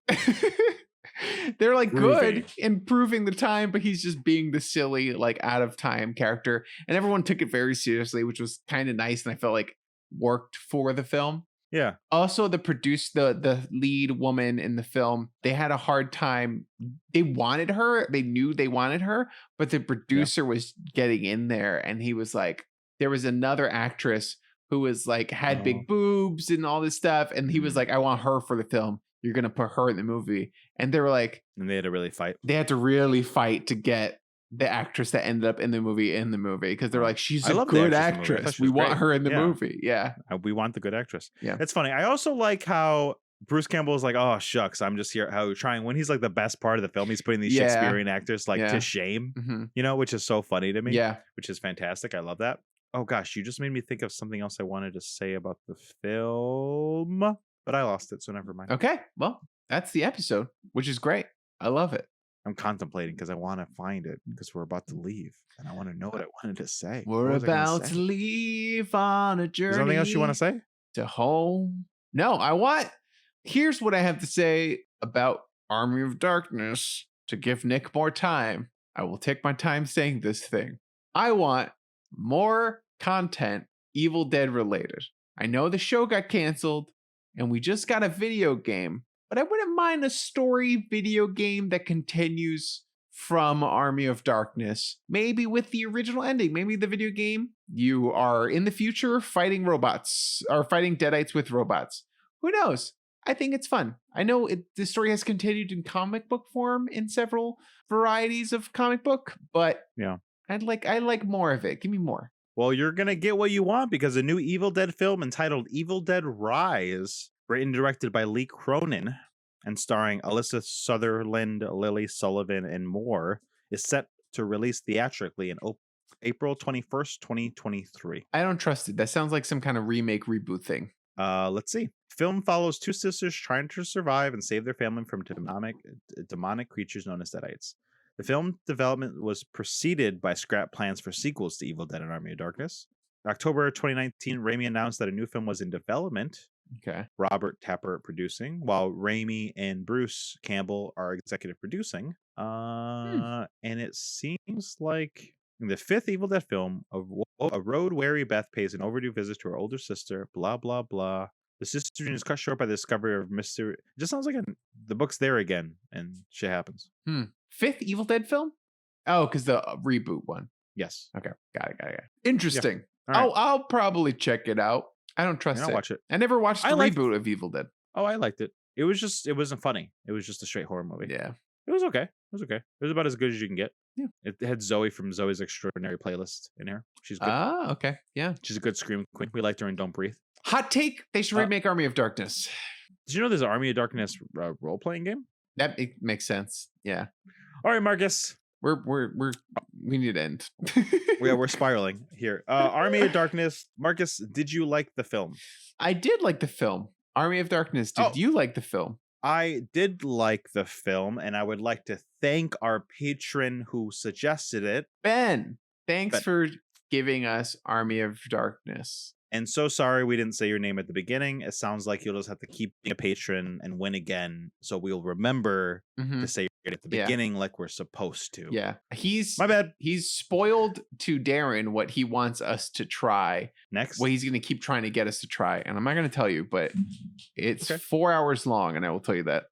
S2: They're like good
S3: Groovy.
S2: improving the time, but he's just being the silly, like out of time character. And everyone took it very seriously, which was kind of nice. And I felt like worked for the film.
S3: Yeah.
S2: Also, the lead woman in the film, they had a hard time. They wanted her. They knew they wanted her, but the producer was getting in there, and he was like, there was another actress who was like had
S3: Oh.
S2: big boobs and all this stuff, and he was
S3: Mhm.
S2: like, I want her for the film. You're gonna put her in the movie, and they were like,
S3: And they had to really fight.
S2: they had to really fight to get the actress that ended up in the movie because they're like, she's
S3: I
S2: a
S3: love the
S2: good
S3: actress in the movie. I thought
S2: actress.
S3: she
S2: We
S3: was
S2: want
S3: great.
S2: her in the
S3: Yeah.
S2: movie. Yeah.
S3: We want the good actress.
S2: Yeah.
S3: It's funny. I also like how Bruce Campbell is like, oh shucks, I'm just here. How trying when he's like the best part of the film, he's putting these
S2: Yeah.
S3: Shakespearean actors like
S2: Yeah.
S3: to shame.
S2: Mhm.
S3: Which is so funny to me.
S2: Yeah.
S3: Which is fantastic. I love that. Oh gosh, you just made me think of something else I wanted to say about the film, but I lost it, so never mind.
S2: Okay. Well, that's the episode, which is great. I love it.
S3: I'm contemplating because I want to find it because we're about to leave and I want to know what I wanted to say.
S2: We're
S3: What was I gonna
S2: about
S3: say?
S2: to leave on a journey.
S3: Is there anything else you want to say?
S2: To home? No, here's what I have to say about Army of Darkness to give Nick more time. I will take my time saying this thing. I want more content Evil Dead related. I know the show got canceled and we just got a video game, but I wouldn't mind a story video game that continues from Army of Darkness, maybe with the original ending. Maybe the video game, you are in the future fighting robots or fighting deadites with robots. Who knows? I think it's fun. I know the story has continued in comic book form in several varieties of comic book, but
S3: Yeah.
S2: I like more of it. Give me more.
S3: Well, you're going to get what you want because a new Evil Dead film entitled Evil Dead Rise, written and directed by Lee Cronin and starring Alyssa Sutherland, Lily Sullivan, and more, is set to release theatrically in April 21st, 2023.
S2: I don't trust it. That sounds like some kind of remake reboot thing.
S3: Let's see. Film follows two sisters trying to survive and save their family from demonic creatures known as Deadites. The film development was preceded by scrap plans for sequels to Evil Dead and Army of Darkness. October 2019, Raimi announced that a new film was in development
S2: Okay.
S3: Robert Tappert producing, while Raimi and Bruce Campbell are executive producing. And it seems like in the fifth Evil Dead film, a road-weary Beth pays an overdue visit to her older sister, blah, blah, blah. The sister is cut short by the discovery of mystery. It just sounds like the book's there again, and shit happens.
S2: Fifth Evil Dead film? Oh, because the reboot one.
S3: Yes.
S2: Okay. Got it. Interesting.
S3: All right.
S2: I'll probably check it out. I don't trust it.
S3: Watch it.
S2: I never watched the reboot of Evil Dead.
S3: Oh, I liked it. It wasn't funny. It was just a straight horror movie.
S2: Yeah.
S3: It was okay. It was about as good as you can get.
S2: Yeah.
S3: It had Zoe from Zoe's Extraordinary Playlist in here. She's good.
S2: Ah, okay. Yeah.
S3: She's a good scream queen. We liked her in Don't Breathe.
S2: Hot take, they should remake Army of Darkness.
S3: Did you know there's an Army of Darkness role-playing game?
S2: That makes sense. Yeah.
S3: All right, Marcus.
S2: We need to end.
S3: We're spiraling here. Army of Darkness. Marcus, did you like the film?
S2: I did like the film. Army of Darkness. Did you like the film?
S3: I did like the film, and I would like to thank our patron who suggested it.
S2: Ben, thanks for giving us Army of Darkness.
S3: And so sorry we didn't say your name at the beginning. It sounds like you'll just have to keep being a patron and win again, so we'll remember to say your name at the beginning like we're supposed to.
S2: Yeah.
S3: My bad.
S2: He's spoiled to Daron what he wants us to try.
S3: Next.
S2: What he's going to keep trying to get us to try. And I'm not going to tell you, but it's 4 hours long, and I will tell you that.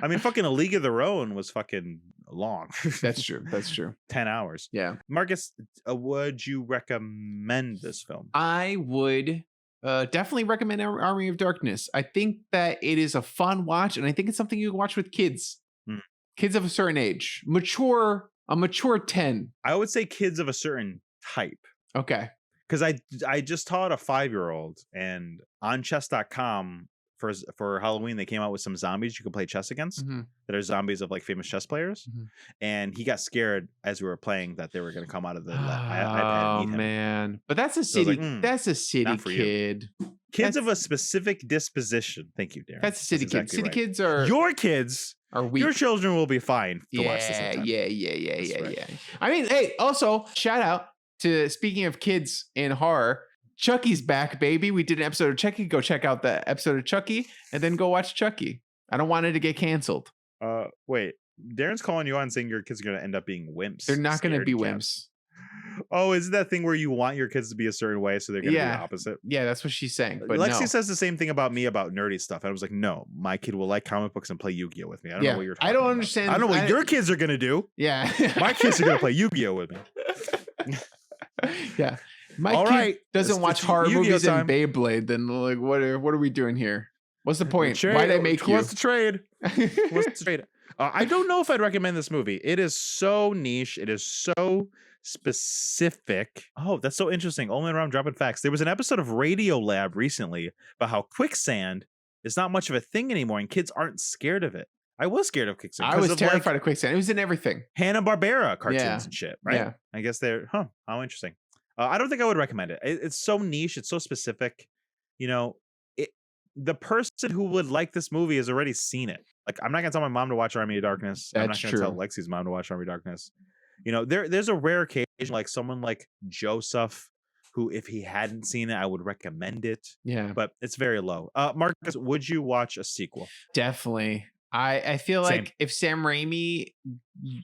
S3: I mean, fucking A League of Their Own was fucking long.
S2: That's true.
S3: 10 hours.
S2: Yeah.
S3: Marcus, would you recommend this film?
S2: I would definitely recommend Army of Darkness. I think that it is a fun watch, and I think it's something you can watch with kids. Kids of a certain age. A mature 10.
S3: I would say kids of a certain type.
S2: Okay.
S3: Because I just taught a 5-year-old, and on chess.com for Halloween they came out with some zombies you could play chess against that are zombies of like famous chess players, and he got scared as we were playing that they were going to come out of the iPad.
S2: Oh man, but that's a city. That's a city kid.
S3: Kids of a specific disposition. Thank you, Daron.
S2: That's a city kid. City kids are
S3: your kids.
S2: Are weak.
S3: Your children will be fine to watch this.
S2: Yeah. I mean, hey, also shout out to, speaking of kids in horror, Chucky's back, baby. We did an episode of Chucky. Go check out the episode of Chucky and then go watch Chucky. I don't want it to get canceled.
S3: Wait, Darren's calling you on saying your kids are going to end up being wimps.
S2: They're not going to be wimps.
S3: Oh, is it that thing where you want your kids to be a certain way, so they're going to be the opposite?
S2: Yeah, that's what she's saying. But
S3: Lexi says the same thing about me about nerdy stuff. I was like, no, my kid will like comic books and play Yu-Gi-Oh with me. I don't know what you're talking about.
S2: I don't understand.
S3: I don't know what your kids are going to do.
S2: Yeah.
S3: My kids are going to play Yu-Gi-Oh with me.
S2: Yeah. My kid doesn't watch horror movies and Beyblade. Then like, what are we doing here? What's the point? Why'd I make you?
S3: What's the trade? I don't know if I'd recommend this movie. It is so niche. It is so specific. Oh, that's so interesting. Only around dropping facts. There was an episode of Radio Lab recently about how quicksand is not much of a thing anymore, and kids aren't scared of it. I was scared of quicksand.
S2: I was terrified of quicksand. It was in everything.
S3: Hanna-Barbera cartoons and shit, right?
S2: Yeah.
S3: I guess they're, how interesting. I don't think I would recommend it. It's so niche. It's so specific. You know, the person who would like this movie has already seen it. Like, I'm not going to tell my mom to watch Army of Darkness. I'm not going to tell Lexi's mom to watch Army of Darkness. You know, there's a rare occasion, like someone like Joseph, who, if he hadn't seen it, I would recommend it.
S2: Yeah.
S3: But it's very low. Marcus, would you watch a sequel?
S2: Definitely. I feel like if Sam Raimi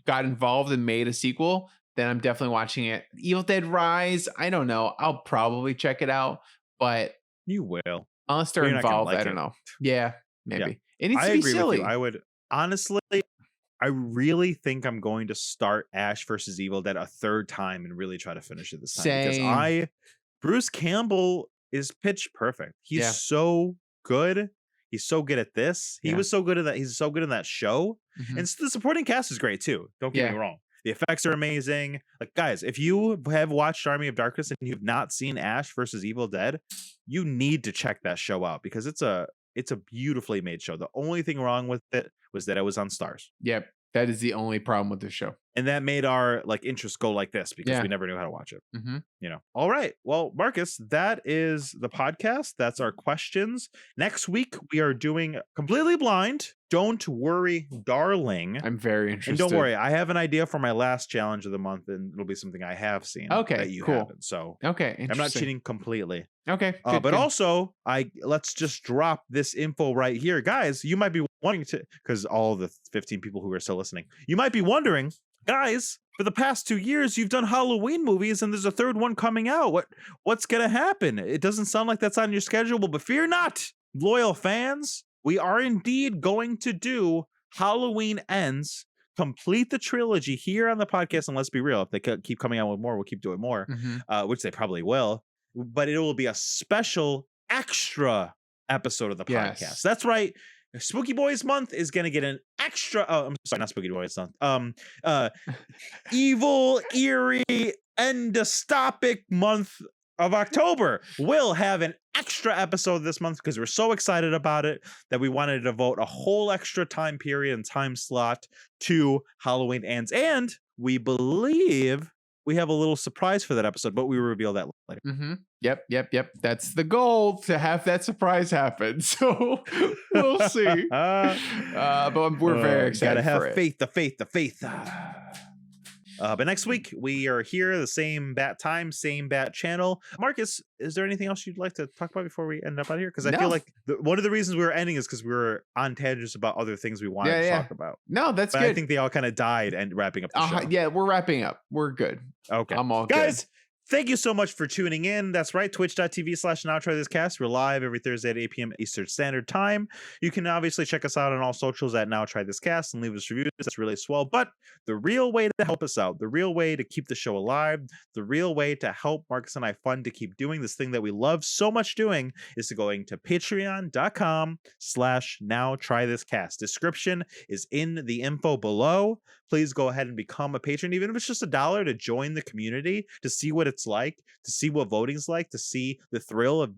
S2: got involved and made a sequel, then I'm definitely watching it. Evil Dead Rise, I don't know. I'll probably check it out, but
S3: you will.
S2: Unless they're involved, I don't know. Yeah, maybe. Yeah. It needs to be silly.
S3: I would honestly, I really think I'm going to start Ash versus Evil Dead a third time and really try to finish it this time. Because Bruce Campbell is pitch perfect. He's so good. He's so good at this. He was so good at that. He's so good in that show. And the supporting cast is great too. Don't get me wrong. The effects are amazing. Like, guys, if you have watched Army of Darkness and you've not seen Ash versus Evil Dead, you need to check that show out because it's a beautifully made show. The only thing wrong with it was that it was on Stars.
S2: Yep. That is the only problem with this show.
S3: And that made our like interest go like this because
S2: Yeah.
S3: we never knew how to watch it.
S2: Mm-hmm.
S3: You know. All right. Well, Marcus, that is the podcast. That's our questions. Next week we are doing Completely Blind. Don't worry, darling.
S2: I'm very interested.
S3: And don't worry, I have an idea for my last challenge of the month, and it'll be something I have seen.
S2: Okay,
S3: that you
S2: cool.
S3: haven't. So
S2: Okay,
S3: I'm not cheating completely.
S2: Okay,
S3: But
S2: good.
S3: also, let's just drop this info right here, guys. You might be wanting to, because all the 15 people who are still listening, you might be wondering, guys. For the past 2 years, you've done Halloween movies, and there's a third one coming out. What's gonna happen? It doesn't sound like that's on your schedule, but fear not, loyal fans. We are indeed going to do Halloween Ends, complete the trilogy here on the podcast. And let's be real, if they keep coming out with more, we'll keep doing more, which they probably will. But it will be a special extra episode of the podcast.
S2: Yes.
S3: That's right. Spooky Boys month is going to get an extra. I'm sorry, not Spooky Boys month. Evil, eerie, endostopic month of October will have an extra episode this month because we're so excited about it that we wanted to devote a whole extra time period and time slot to Halloween Ends. And we believe we have a little surprise for that episode, but we will reveal that later.
S2: Mm-hmm. Yep. That's the goal, to have that surprise happen. So we'll see. But we're very excited.
S3: Gotta have
S2: for it.
S3: faith. But next week we are here, the same bat time, same bat channel. Marcus, is there anything else you'd like to talk about before we end up out here? Because I feel like one of the reasons we were ending is because we were on tangents about other things we wanted to talk about.
S2: No, that's
S3: but
S2: good.
S3: I think they all kind of died and wrapping up the show.
S2: Yeah, we're wrapping up. We're good.
S3: Okay.
S2: I'm all
S3: Guys,
S2: good.
S3: Thank you so much for tuning in. That's right, twitch.tv/NowTryThisCast. We're live every Thursday at 8 p.m. Eastern Standard Time. You can obviously check us out on all socials at NowTryThisCast and leave us reviews. That's really swell. But the real way to help us out, the real way to keep the show alive, the real way to help Marcus and I fund to keep doing this thing that we love so much doing is to going to patreon.com/NowTryThisCast. Description is in the info below. Please go ahead and become a patron, even if it's just $1 to join the community, to see what it's like, to see what voting's like, to see the thrill of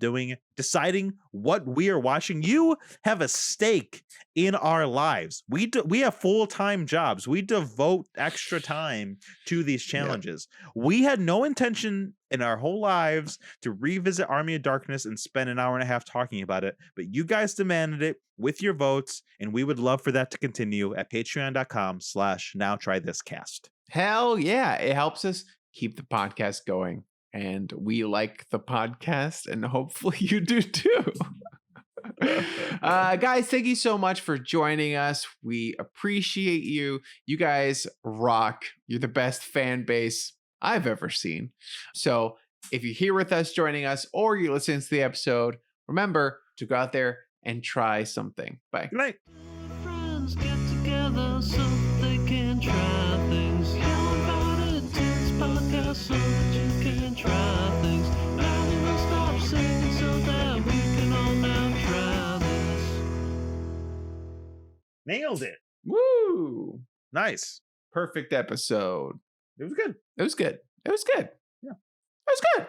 S3: deciding what we are watching. You have a stake in our lives. We have full-time jobs. We devote extra time to these challenges. Yeah. We had no intention in our whole lives to revisit Army of Darkness and spend an hour and a half talking about it, but you guys demanded it with your votes, and we would love for that to continue at patreon.com/NowTryThisCast.
S2: Hell yeah. It helps us keep the podcast going, and we like the podcast, and hopefully you do too. Guys, thank you so much for joining us. We appreciate you. You guys rock. You're the best fan base I've ever seen. So if you're here with us, joining us, or you're listening to the episode, remember to go out there and try something. Bye.
S3: Good night.
S1: Friends get together so they can try things. Untitled podcast so that you can try things. Now we will stop singing so that we can all now try this.
S3: Nailed it.
S2: Woo!
S3: Nice.
S2: Perfect episode.
S3: It was good.
S2: It was good. It was good.
S3: Yeah.
S2: It was good.